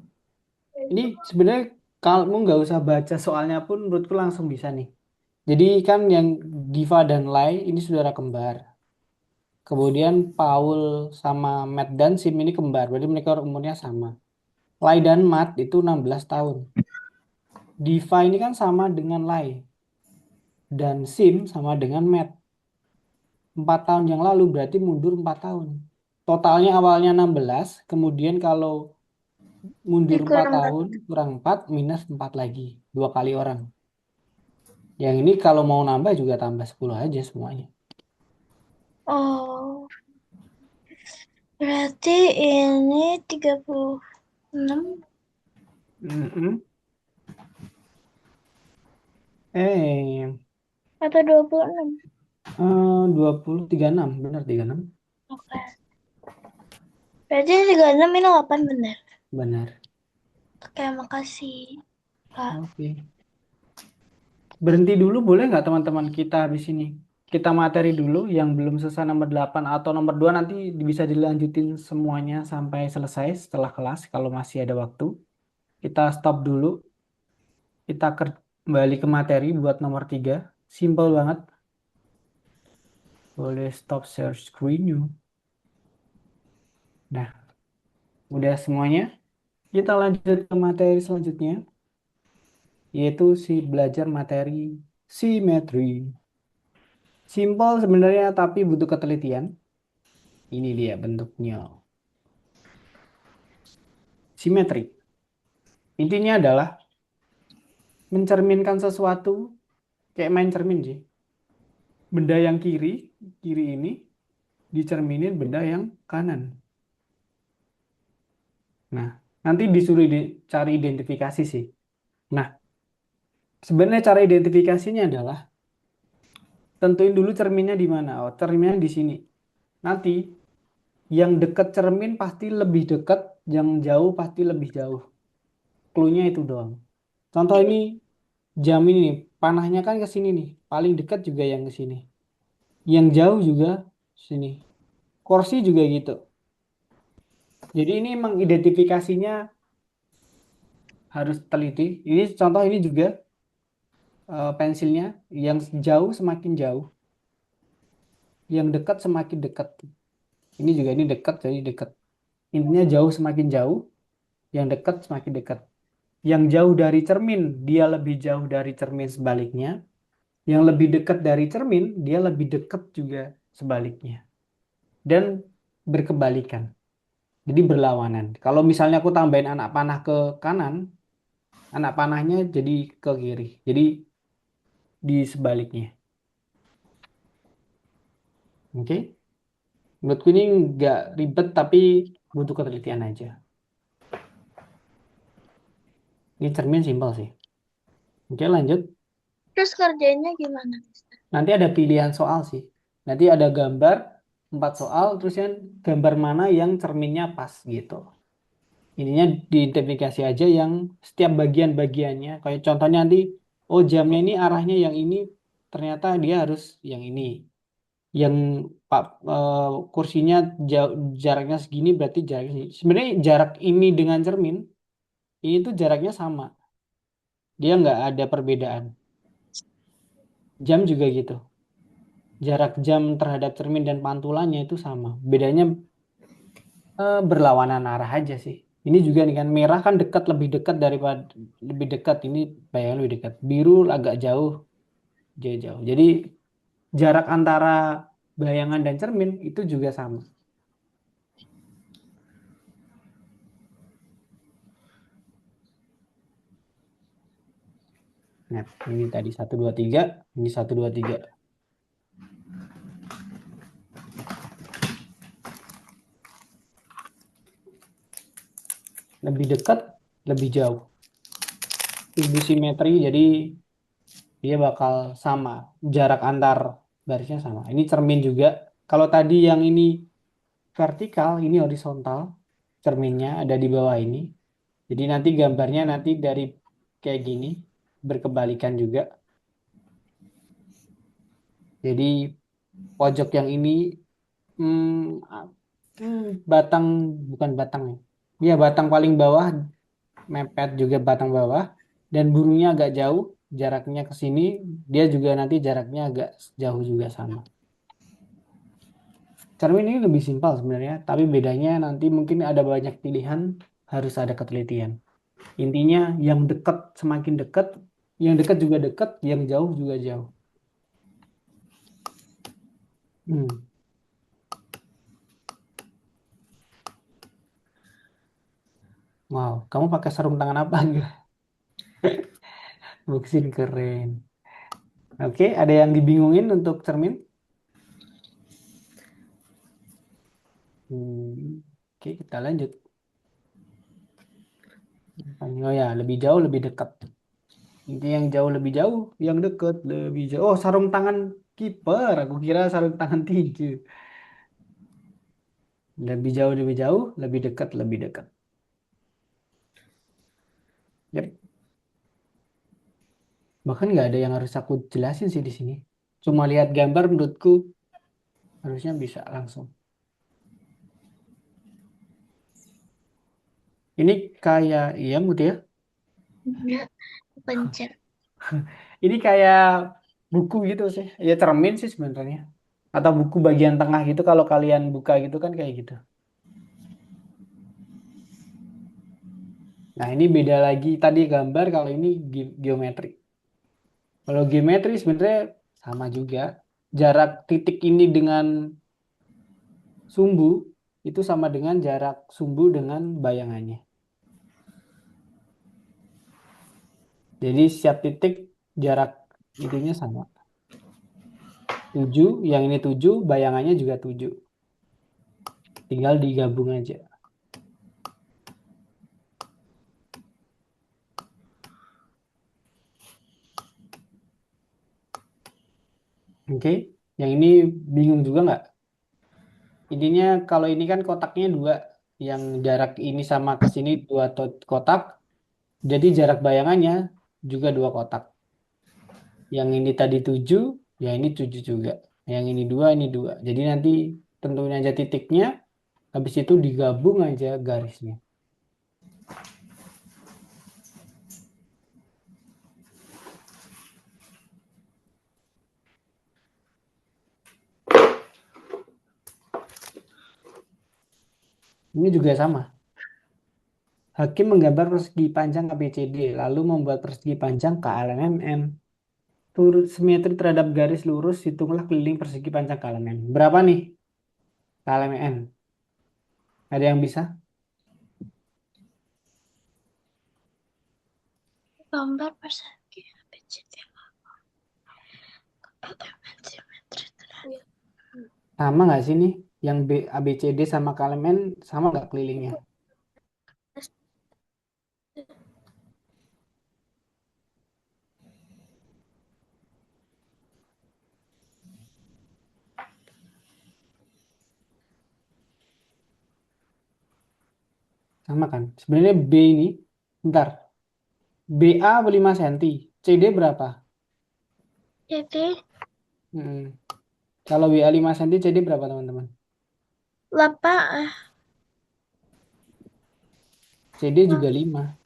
Ini sebenarnya kamu nggak usah baca soalnya pun menurutku langsung bisa nih. Jadi kan yang Diva dan Lai ini saudara kembar. Kemudian Paul sama Matt dan Sim ini kembar. Berarti mereka umurnya sama. Lai dan Matt itu 16 tahun. Diva ini kan sama dengan Lai. Dan Sim sama dengan Matt. 4 tahun yang lalu berarti mundur 4 tahun. Totalnya awalnya 16. Kemudian kalau mundur 4 Dikurang tahun kurang 4 minus 4 lagi. 2 kali orang. Yang ini kalau mau nambah juga tambah 10 aja semuanya. Oh, berarti ini 36 Mm-mm. Eh, atau 26? 20, 36. Benar 36. Oke. Berarti 36 ini 8 benar. Benar. Oke, makasih, Kak. Oke. Berhenti dulu boleh nggak teman-teman kita habis ini? Kita materi dulu yang belum selesai nomor 8 atau nomor 2 nanti bisa dilanjutin semuanya sampai selesai setelah kelas kalau masih ada waktu. Kita stop dulu. Kita kembali ke materi buat nomor 3. Simple banget. Boleh stop share screen you. Nah, udah semuanya. Kita lanjut ke materi selanjutnya, yaitu si belajar materi simetri. Simple sebenarnya tapi butuh ketelitian. Ini dia bentuknya. Simetri. Intinya adalah mencerminkan sesuatu kayak main cermin sih. Benda yang kiri ini dicerminin benda yang kanan. Nah, nanti disuruh cari identifikasi sih. Nah, sebenarnya cara identifikasinya adalah tentuin dulu cerminnya di mana. Oh, cerminnya di sini. Nanti yang dekat cermin pasti lebih dekat, yang jauh pasti lebih jauh. Cluenya itu doang. Contoh ini jam ini nih, panahnya kan ke sini nih. Paling dekat juga yang ke sini. Yang jauh juga sini. Kursi juga gitu. Jadi ini emang identifikasinya harus teliti. Ini contoh ini juga pensilnya yang jauh semakin jauh, yang dekat semakin dekat. Ini juga ini dekat jadi dekat. Intinya jauh semakin jauh, yang dekat semakin dekat. Yang jauh dari cermin, dia lebih jauh dari cermin sebaliknya. Yang lebih dekat dari cermin, dia lebih dekat juga sebaliknya. Dan berkebalikan. Jadi berlawanan. Kalau misalnya aku tambahin anak panah ke kanan, anak panahnya jadi ke kiri. Jadi di sebaliknya. Oke? Menurutku ini nggak ribet tapi butuh ketelitian aja. Ini cermin simpel sih. Oke, lanjut. Terus kerjanya gimana? Nanti ada pilihan soal sih. Nanti ada gambar 4 soal, terus yang gambar mana yang cerminnya pas gitu. Ininya diidentifikasi aja yang setiap bagian-bagiannya. Kayak contohnya nanti, oh jamnya ini arahnya yang ini, ternyata dia harus yang ini. Yang pak kursinya jaraknya segini berarti jaraknya segini. Sebenarnya jarak ini dengan cermin ini tuh jaraknya sama. Dia nggak ada perbedaan. Jam juga gitu. Jarak jam terhadap cermin dan pantulannya itu sama. Bedanya berlawanan arah aja sih. Ini juga nih kan merah kan dekat lebih dekat daripada lebih dekat ini bayangan lebih dekat. Biru agak jauh, jauh. Jadi jarak antara bayangan dan cermin itu juga sama. Nah, ini tadi 1 2 3, ini 1 2 3. Lebih dekat, lebih jauh. Ibu simetri jadi dia bakal sama. Jarak antar garisnya sama. Ini cermin juga. Kalau tadi yang ini vertikal, ini horizontal. Cerminnya ada di bawah ini. Jadi nanti gambarnya nanti dari kayak gini berkebalikan juga. Jadi pojok yang ini hmm, ah, batang bukan batang ya. Iya batang paling bawah mepet juga batang bawah dan burungnya agak jauh jaraknya ke sini dia juga nanti jaraknya agak jauh juga sama. Cermin ini lebih simpel sebenarnya, tapi bedanya nanti mungkin ada banyak pilihan, harus ada ketelitian. Intinya yang dekat semakin dekat, yang dekat juga dekat, yang jauh juga jauh. Hmm. Wow, kamu pakai sarung tangan apa enggak? Buksin keren. Oke, ada yang dibingungin untuk cermin? Oke, kita lanjut. Oh ya, lebih jauh, lebih dekat. Ini yang jauh lebih jauh, yang dekat lebih jauh. Oh, sarung tangan kiper. Aku kira sarung tangan tinju. Lebih jauh, lebih dekat, lebih dekat. Yap. Bahkan nggak ada yang harus aku jelasin sih di sini. Cuma lihat gambar menurutku harusnya bisa langsung. Ini kayak, iya Mutia. Enggak, pencet. Ini kayak buku gitu sih. Ya cermin sih sebenarnya. Atau buku bagian tengah gitu kalau kalian buka gitu kan kayak gitu. Nah, ini beda lagi tadi gambar kalau ini geometri. Kalau geometri sebenarnya sama juga. Jarak titik ini dengan sumbu itu sama dengan jarak sumbu dengan bayangannya. Jadi setiap titik jarak itunya sama. 7, yang ini 7, bayangannya juga 7. Tinggal digabung aja. Oke, yang ini bingung juga nggak? Intinya kalau ini kan kotaknya 2, yang jarak ini sama ke sini 2 kotak, jadi jarak bayangannya juga 2 kotak. Yang ini tadi 7, ya ini 7 juga. Yang ini 2, ini 2. Jadi nanti tentuin aja titiknya, habis itu digabung aja garisnya. Ini juga sama. Hakim menggambar persegi panjang ABCD, lalu membuat persegi panjang KLMN. Turut simetri terhadap garis lurus, hitunglah keliling persegi panjang KLMN. Berapa nih KLMN? Ada yang bisa? Gambar persegi ABCD. Sama nggak sih nih? Yang ABCD sama KLMN sama nggak kelilingnya? Sama kan? Sebenarnya B ini, bentar. BA 5 cm, CD berapa? Jadi Hmm. Kalau BA 5 cm, CD berapa teman-teman? 8 CD juga 5.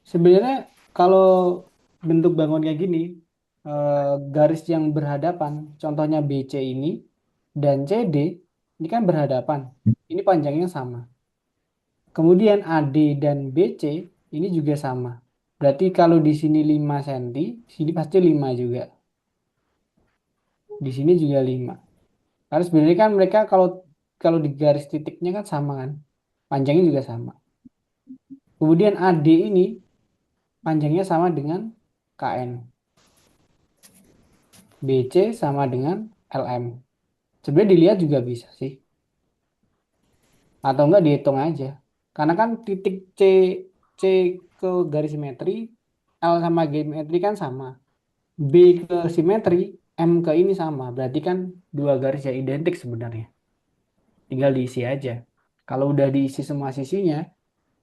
Sebenarnya kalau bentuk bangun kayak gini, garis yang berhadapan, contohnya BC ini dan CD ini kan berhadapan. Ini panjangnya sama. Kemudian AD dan BC ini juga sama. Berarti kalau di sini 5 cm, sini pasti 5 juga. Di sini juga 5. Karena sebenarnya kan mereka kalau kalau di garis titiknya kan sama kan. Panjangnya juga sama. Kemudian AD ini panjangnya sama dengan KN. BC sama dengan LM. Sebenarnya dilihat juga bisa sih. Atau enggak dihitung aja. Karena kan titik C C ke garis simetri, L sama G simetri kan sama. B ke simetri, M ke ini sama. Berarti kan dua garis yang identik sebenarnya. Tinggal diisi aja. Kalau udah diisi semua sisinya,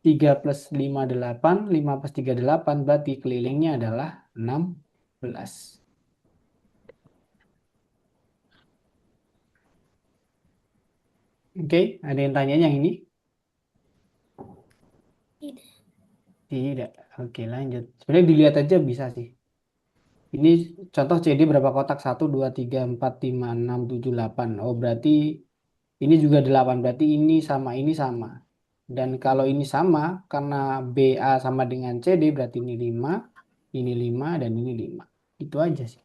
3 plus 5 8, 5 plus 3 8, berarti kelilingnya adalah 16. Oke, ada yang tanya yang ini? Tidak. Tidak. Oke, lanjut. Sebenarnya dilihat aja bisa sih. Ini contoh CD berapa kotak? 1, 2, 3, 4, 5, 6, 7, 8. Oh, berarti ini juga 8. Berarti ini sama. Dan kalau ini sama, karena BA sama dengan CD, berarti ini 5, dan ini 5. Itu aja sih.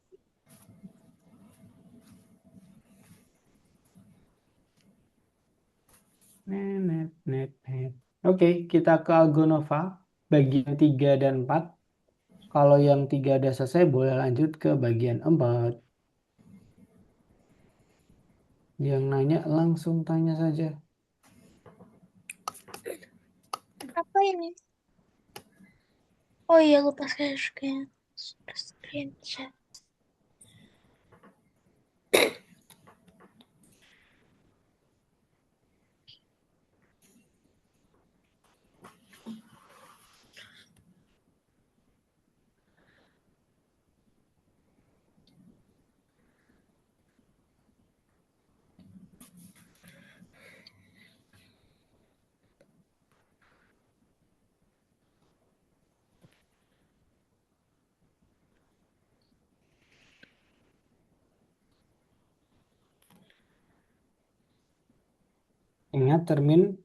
Net, net, net. Oke, kita ke Algonova. Bagian 3 dan 4. Kalau yang 3 udah selesai, boleh lanjut ke bagian 4. Yang nanya langsung tanya saja. Apa ini? Oh iya, lupa screenshot. Ingat cermin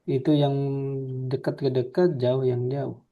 itu yang dekat ke dekat, jauh yang jauh.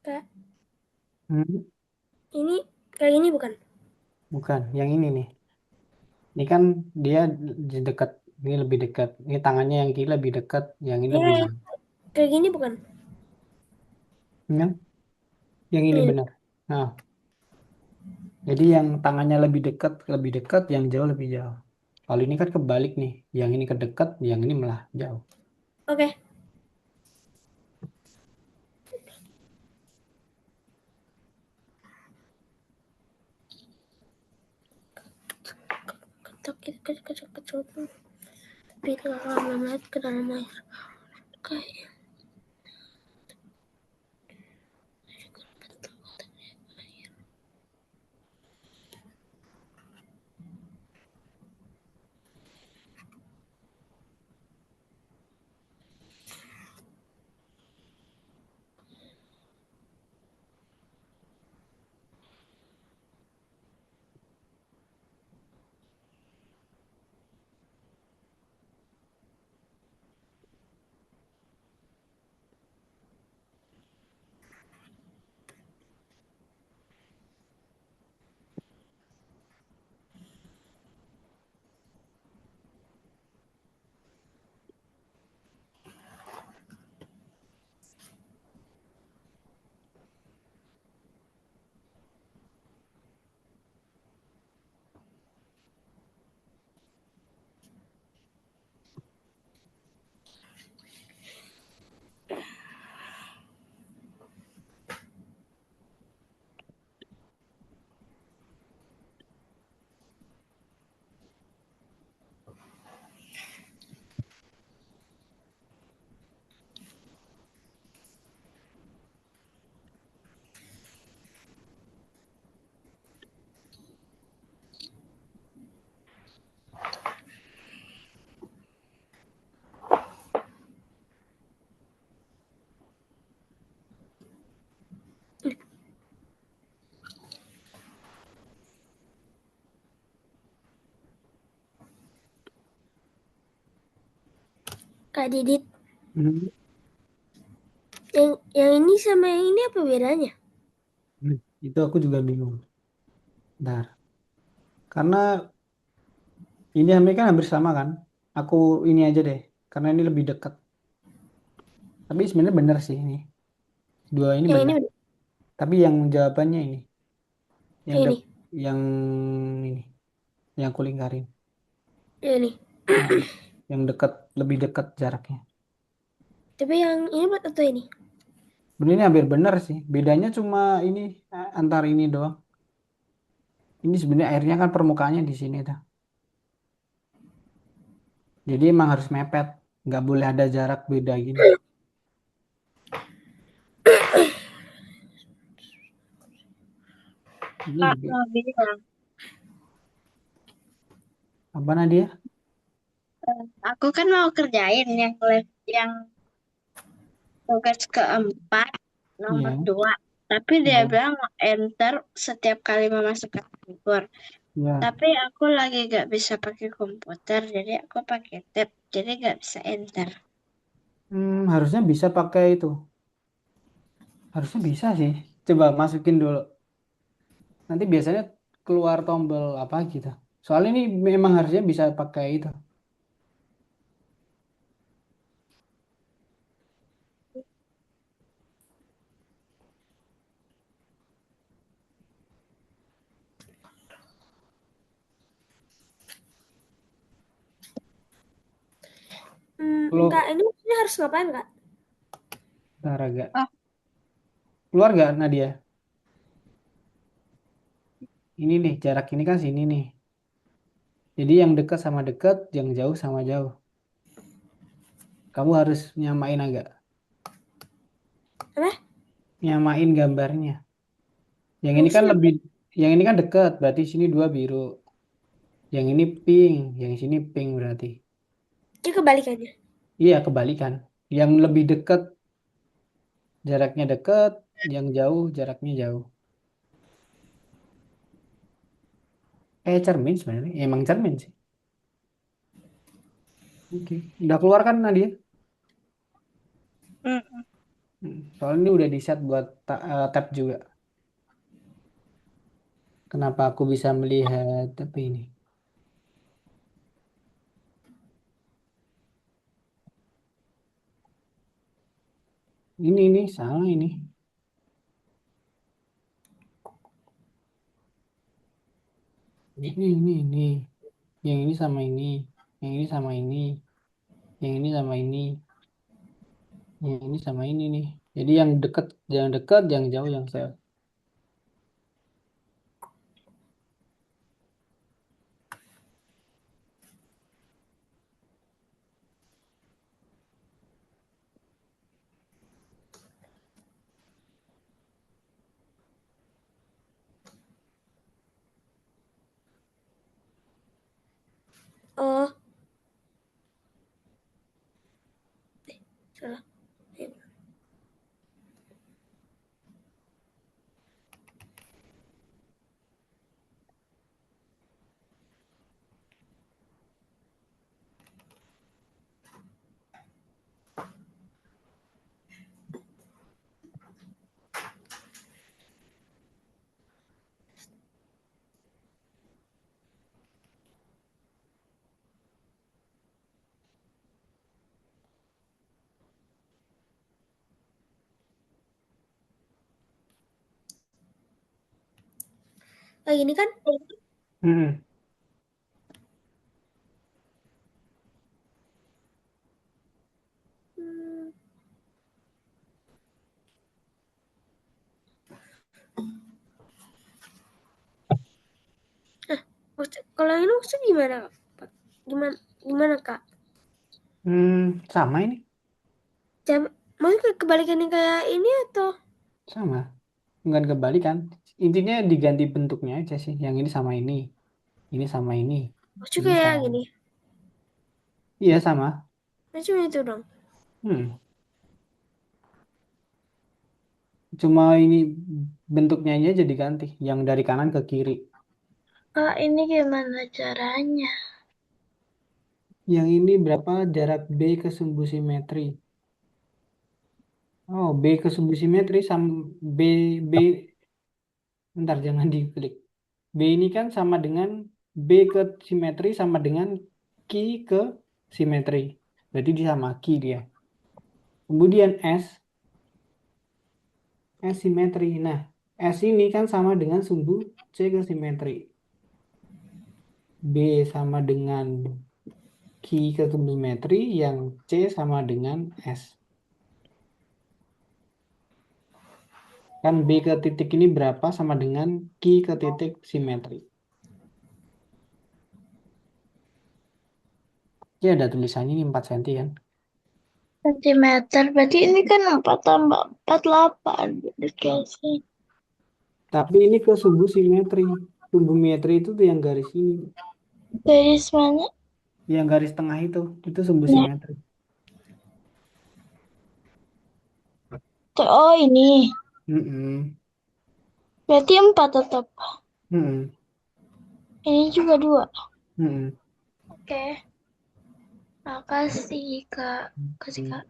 Kak, Hmm, ini kayak gini bukan? bukan, yang ini nih. Ini kan dia di dekat, ini lebih dekat. Ini tangannya yang kiri lebih dekat, yang ini lebih Iya, jauh. kayak gini bukan? Yang, yang ini Ini. benar. Nah, jadi yang tangannya lebih dekat, yang jauh lebih jauh. Kalau ini kan kebalik nih, yang ini ke dekat, yang ini malah jauh. Oke. Ketuk, ketuk, ketuk, ketuk. Tapi kalau melihat ke dalam air. Kayak Kak Didit. Hmm. Yang ini sama yang ini apa bedanya? Itu aku juga bingung. Bentar. Karena ini kan hampir sama kan. Aku ini aja deh. Karena ini lebih dekat. Tapi sebenarnya benar sih ini. Dua ini Yang ini benar. Tapi yang jawabannya ini. Yang yang dek, ini. yang ini. Yang aku lingkarin. Yang ini. Nah, yang dekat, lebih dekat jaraknya. Tapi yang ini buat atau ini? Bener ini hampir benar sih. Bedanya cuma ini antara ini doang. Ini sebenarnya airnya kan permukaannya di sini tuh. Jadi emang harus mepet. Nggak boleh ada jarak beda gini. Ini Kak lebih mau bilang, apa Nadia? aku kan mau kerjain yang tugas keempat nomor Iya, 2. Tapi dia iya, bilang mau enter setiap kali memasukkan figur. iya. Tapi aku lagi gak bisa pakai komputer, jadi aku pakai tab, jadi gak bisa enter. Harusnya bisa pakai itu. Harusnya bisa sih. Coba masukin dulu. Nanti biasanya keluar tombol apa gitu. Soalnya ini memang harusnya bisa pakai itu. Kak, Kalau ini harus ngapain, Kak? bentar agak. Oh, Keluar gak Nadia? Ini nih, jarak ini kan sini nih. Jadi yang dekat sama dekat, yang jauh sama jauh. Kamu harus nyamain agak. Apa? Nyamain gambarnya. Yang ini kan Maksudnya apa? lebih, yang ini kan dekat, berarti sini dua biru. Yang ini pink, yang sini pink berarti. Ini kebalikannya. Iya, kebalikan. Yang lebih dekat, jaraknya dekat, yang jauh, jaraknya jauh. Cermin sebenarnya. Emang cermin sih. Oke. Udah keluar kan Nadia? mm. Soalnya ini udah di set buat tab juga. Kenapa aku bisa melihat apa ini? Ini salah ini. Ini. Yang ini sama ini. Yang ini sama ini. Yang ini sama ini. Yang ini sama ini nih. Jadi yang dekat, yang jauh, yang saya. Oh, salah. Kayak gini kan? Hmm. Hmm, kalau yang ini maksudnya gimana, Kak? Gimana, gimana, Kak? Sama ini. Maksudnya kebalikannya kayak ini atau? Sama. Bukan kebalikan. Intinya diganti bentuknya aja sih. Yang ini sama ini. Ini sama ini. Maksudnya Ini kayak sama. gini. Iya sama. Maksudnya itu dong. Hmm. Cuma ini bentuknya aja jadi ganti. Yang dari kanan ke kiri. Kak, ini gimana caranya? Yang ini berapa jarak B ke sumbu simetri? Oh, B ke sumbu simetri sama B B bentar jangan diklik. B ini kan sama dengan B ke simetri sama dengan Q ke simetri. Berarti dia sama Q dia. Kemudian S simetri. Nah, S ini kan sama dengan sumbu C ke simetri. B sama dengan Q ke sumbu simetri yang C sama dengan S. Kan B ke titik ini berapa sama dengan Q ke titik simetri. Ya ada tulisannya ini 4 cm kan. Sentimeter. Berarti ini kan 4 tambah 4, 8. Dikasih. Tapi ini ke sumbu simetri. Sumbu simetri itu tuh yang garis ini. Garis mana? Yang garis tengah itu sumbu Nah, simetri. oh ini. Mm-mm. Berarti 4 tetap. Mm-mm. Ini juga 2. Mm-mm. Oke. Makasih, Kak. Kasih, Mm. Kak.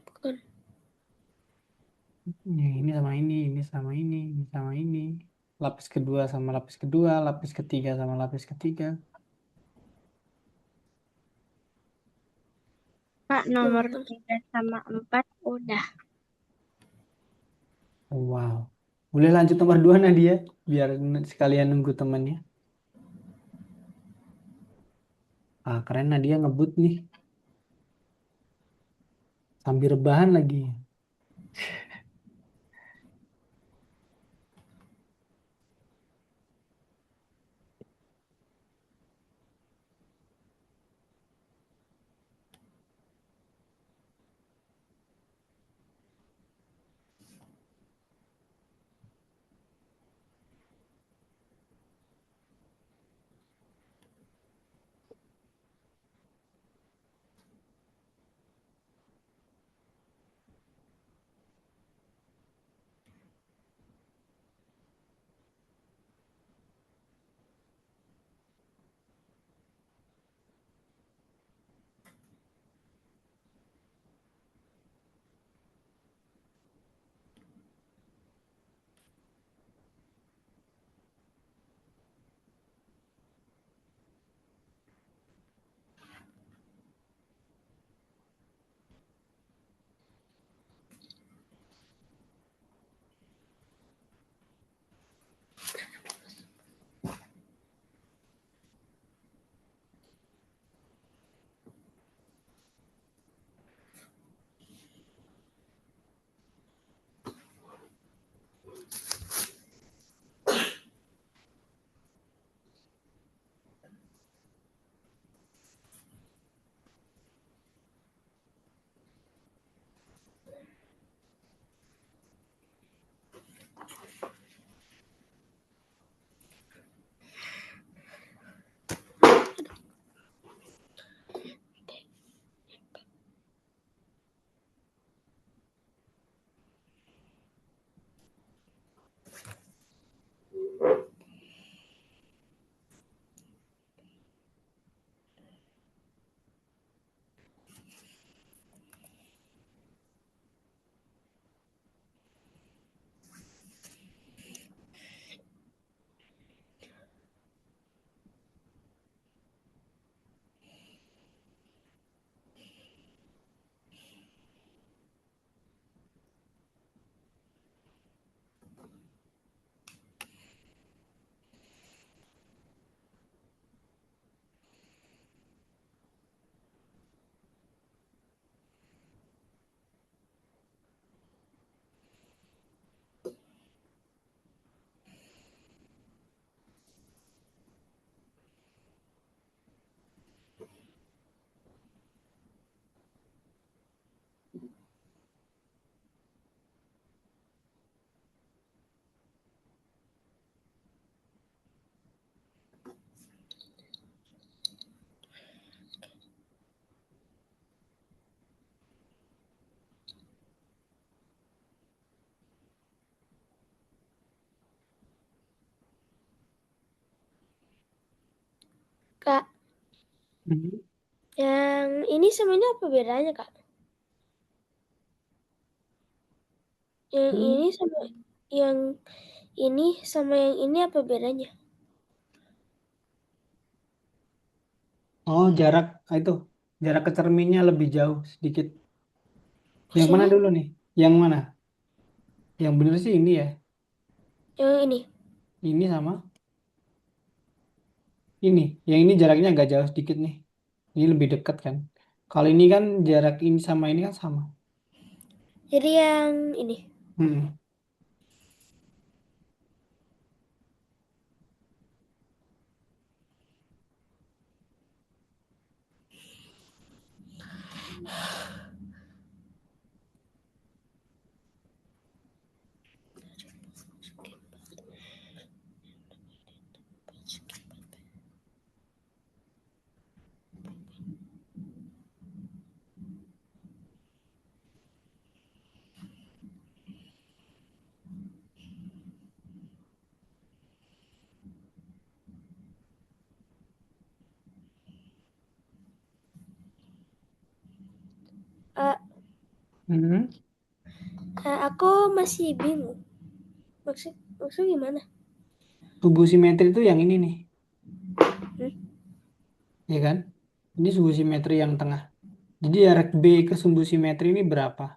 Bukan. Ini sama ini sama ini sama ini. Lapis kedua sama lapis kedua, lapis ketiga sama lapis ketiga. Kak, Yang nomor bukan. 3 sama 4 udah. Wow. Boleh lanjut nomor 2 Nadia, biar sekalian nunggu temannya. Ah, keren Nadia ngebut nih. Sambil rebahan lagi. Kak, Hmm. yang ini sama ini apa bedanya, Kak? Yang Hmm. ini sama yang ini apa bedanya? Oh, itu jarak ke cerminnya lebih jauh sedikit. Yang mana Sini, dulu nih? Yang mana? Yang bener sih ini ya. yang ini. Ini sama ini. Yang ini jaraknya agak jauh sedikit nih. Ini lebih dekat kan. Kalau ini kan jarak ini sama ini kan sama. Jadi yang ini. Hmm. Eh, Hmm. aku masih bingung. Maksud gimana? Tubuh simetri itu yang ini nih, Hmm? ya kan? Ini sumbu simetri yang tengah. Jadi jarak B ke sumbu simetri ini berapa?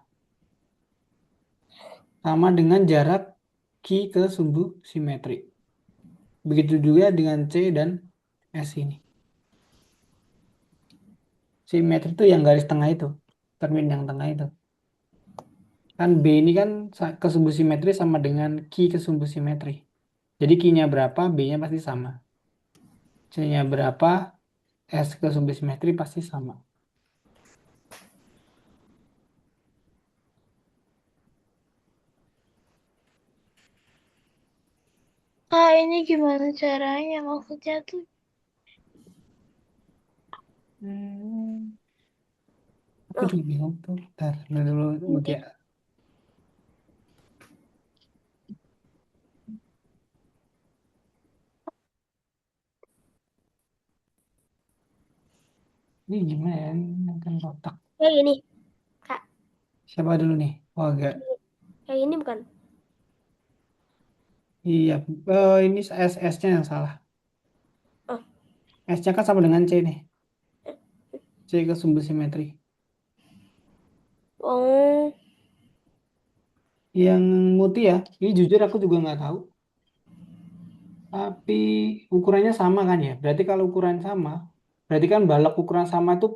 Sama dengan jarak Q ke sumbu simetri. Begitu juga dengan C dan S ini. Simetri itu yang garis tengah itu, cermin yang tengah itu. Kan B ini kan ke sumbu simetri sama dengan Q ke sumbu simetri. Jadi Q-nya berapa, B-nya pasti sama. C-nya berapa, S ke sumbu simetri pasti sama. Ah, ini gimana caranya? Maksudnya tuh Hmm. Aku Oh, juga bingung tuh. Ntar dulu ini. Mutia. Ini gimana ya? Ini kan kotak. Kayak gini, Kak. Siapa dulu nih? Oh agak. Kayak gini bukan? Iya. Ini S-nya yang salah. Oh, S-nya kan sama dengan C nih. C ke sumbu simetri. oh, Yang Mutia, ini jujur aku juga nggak tahu. Tapi ukurannya sama kan ya? Berarti kalau ukuran sama, berarti kan balok ukuran sama itu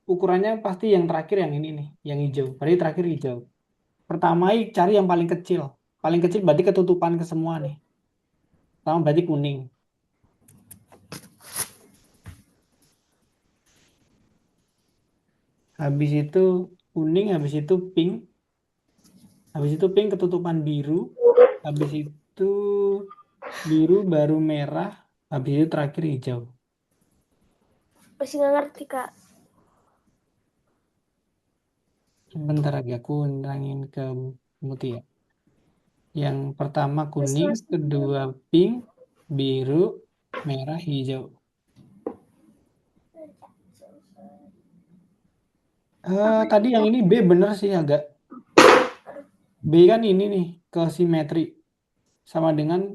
ukurannya pasti yang terakhir yang ini nih, yang hijau. Berarti terakhir hijau. Pertama cari yang paling kecil. Paling kecil berarti ketutupan ke semua nih. Sama berarti kuning. Habis itu kuning, habis itu pink. Habis itu pink ketutupan biru. Habis itu biru baru merah. Habis itu terakhir hijau. masih nggak ngerti, Kak. Sebentar lagi aku nerangin ke Mutia. Yang pertama kuning, Masih. kedua pink, biru, merah, hijau. Tadi yang ini B bener sih agak. B kan ini nih ke simetri sama dengan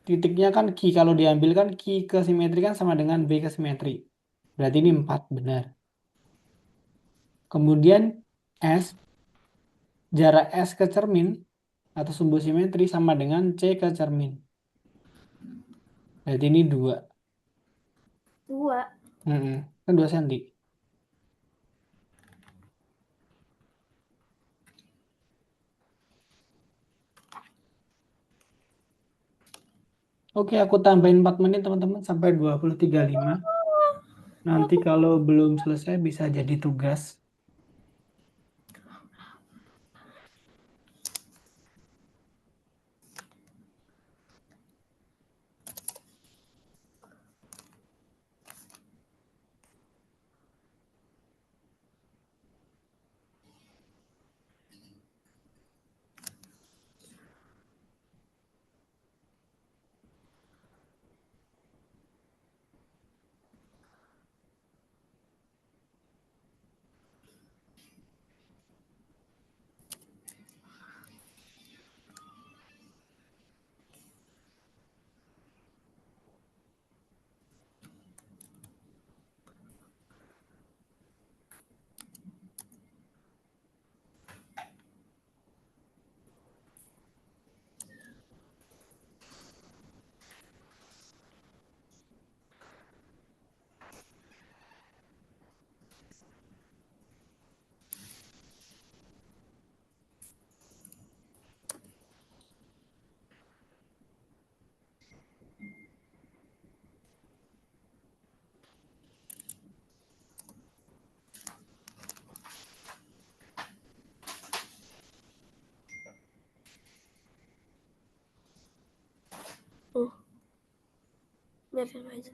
titiknya kan Q. Kalau diambil kan Q ke simetri kan sama dengan B ke simetri. Berarti ini 4 benar. Kemudian S, jarak S ke cermin atau sumbu simetri sama dengan C ke cermin. Berarti ini 2. Dua. Kan 2 cm. Oke, aku tambahin 4 menit teman-teman sampai 20.35. Nanti kalau belum selesai bisa jadi tugas. Devin White.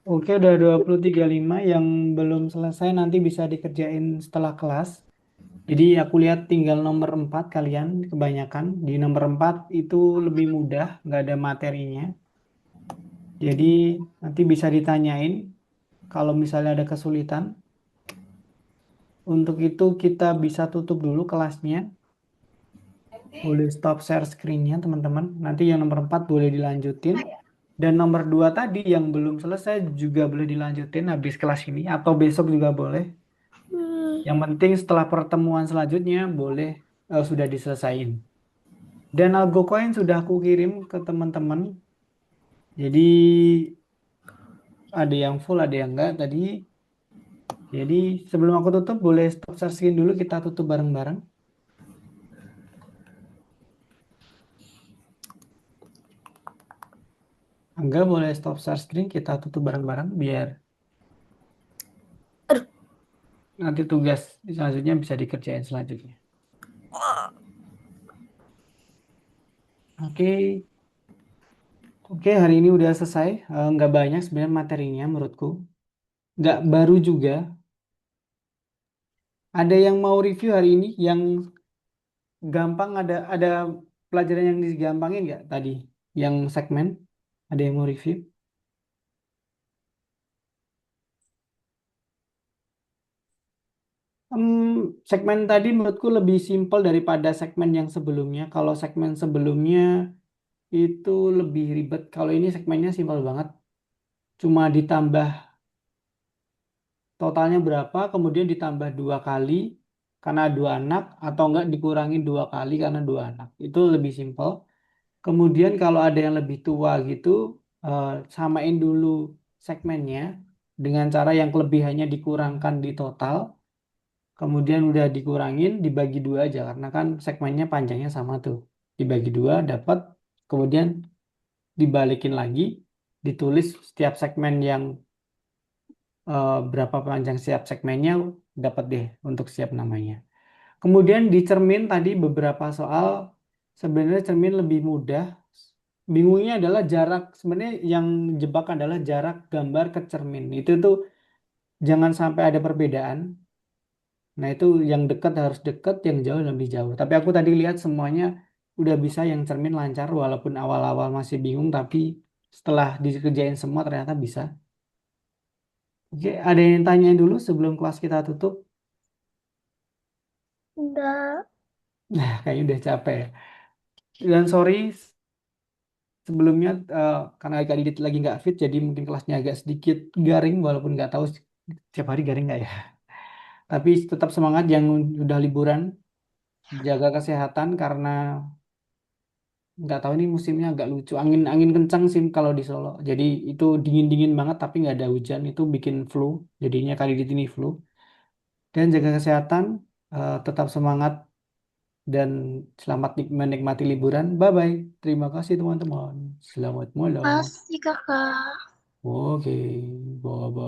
Oke, udah 20.35 yang belum selesai nanti bisa dikerjain setelah kelas. Jadi aku lihat tinggal nomor 4 kalian kebanyakan. Di nomor 4 itu lebih mudah, nggak ada materinya. Jadi nanti bisa ditanyain kalau misalnya ada kesulitan. Untuk itu kita bisa tutup dulu kelasnya. Boleh stop share screen-nya teman-teman. Nanti yang nomor 4 boleh dilanjutin. Dan nomor 2 tadi yang belum selesai juga boleh dilanjutin habis kelas ini. Atau besok juga boleh. Yang penting setelah pertemuan selanjutnya boleh sudah diselesain. Dan algo coin sudah aku kirim ke teman-teman. Jadi ada yang full, ada yang enggak tadi. Jadi sebelum aku tutup boleh stop share screen dulu kita tutup bareng-bareng. Enggak boleh stop share screen kita tutup bareng-bareng biar Aduh. nanti tugas selanjutnya bisa dikerjain selanjutnya. Oke. Oke, hari ini udah selesai. Nggak banyak sebenarnya materinya menurutku. Nggak baru juga. Ada yang mau review hari ini yang gampang, ada pelajaran yang digampangin nggak tadi? Yang segmen, ada yang mau review? Segmen tadi menurutku lebih simpel daripada segmen yang sebelumnya. Kalau segmen sebelumnya itu lebih ribet. Kalau ini segmennya simpel banget. cuma ditambah totalnya berapa, kemudian ditambah 2 kali karena 2 anak, atau enggak dikurangin 2 kali karena 2 anak. Itu lebih simpel. Kemudian kalau ada yang lebih tua gitu, samain dulu segmennya dengan cara yang kelebihannya dikurangkan di total. Kemudian udah dikurangin, dibagi 2 aja karena kan segmennya panjangnya sama tuh. Dibagi 2 dapat, kemudian dibalikin lagi, ditulis setiap segmen yang berapa panjang setiap segmennya, dapat deh untuk setiap namanya. Kemudian di cermin tadi beberapa soal sebenarnya cermin lebih mudah. Bingungnya adalah jarak, sebenarnya yang jebak adalah jarak gambar ke cermin. Itu tuh jangan sampai ada perbedaan. Nah, itu yang dekat harus dekat, yang jauh lebih jauh. Tapi aku tadi lihat semuanya udah bisa yang cermin lancar, walaupun awal-awal masih bingung, tapi setelah dikerjain semua ternyata bisa. Oke, ada yang tanya dulu sebelum kelas kita tutup? Enggak. Nah, kayaknya udah capek ya. Dan sorry sebelumnya, karena agak Didit lagi nggak fit, jadi mungkin kelasnya agak sedikit garing, walaupun nggak tahu tiap hari garing nggak ya. Tapi tetap semangat yang udah liburan, jaga kesehatan karena nggak tahu ini musimnya agak lucu, angin angin kencang sih kalau di Solo. Jadi itu dingin dingin banget tapi nggak ada hujan, itu bikin flu. Jadinya kali di sini flu. Dan jaga kesehatan, tetap semangat dan selamat menikmati liburan. Bye bye. Terima kasih teman-teman. Selamat malam. Kasih kakak. Oke, bye bye.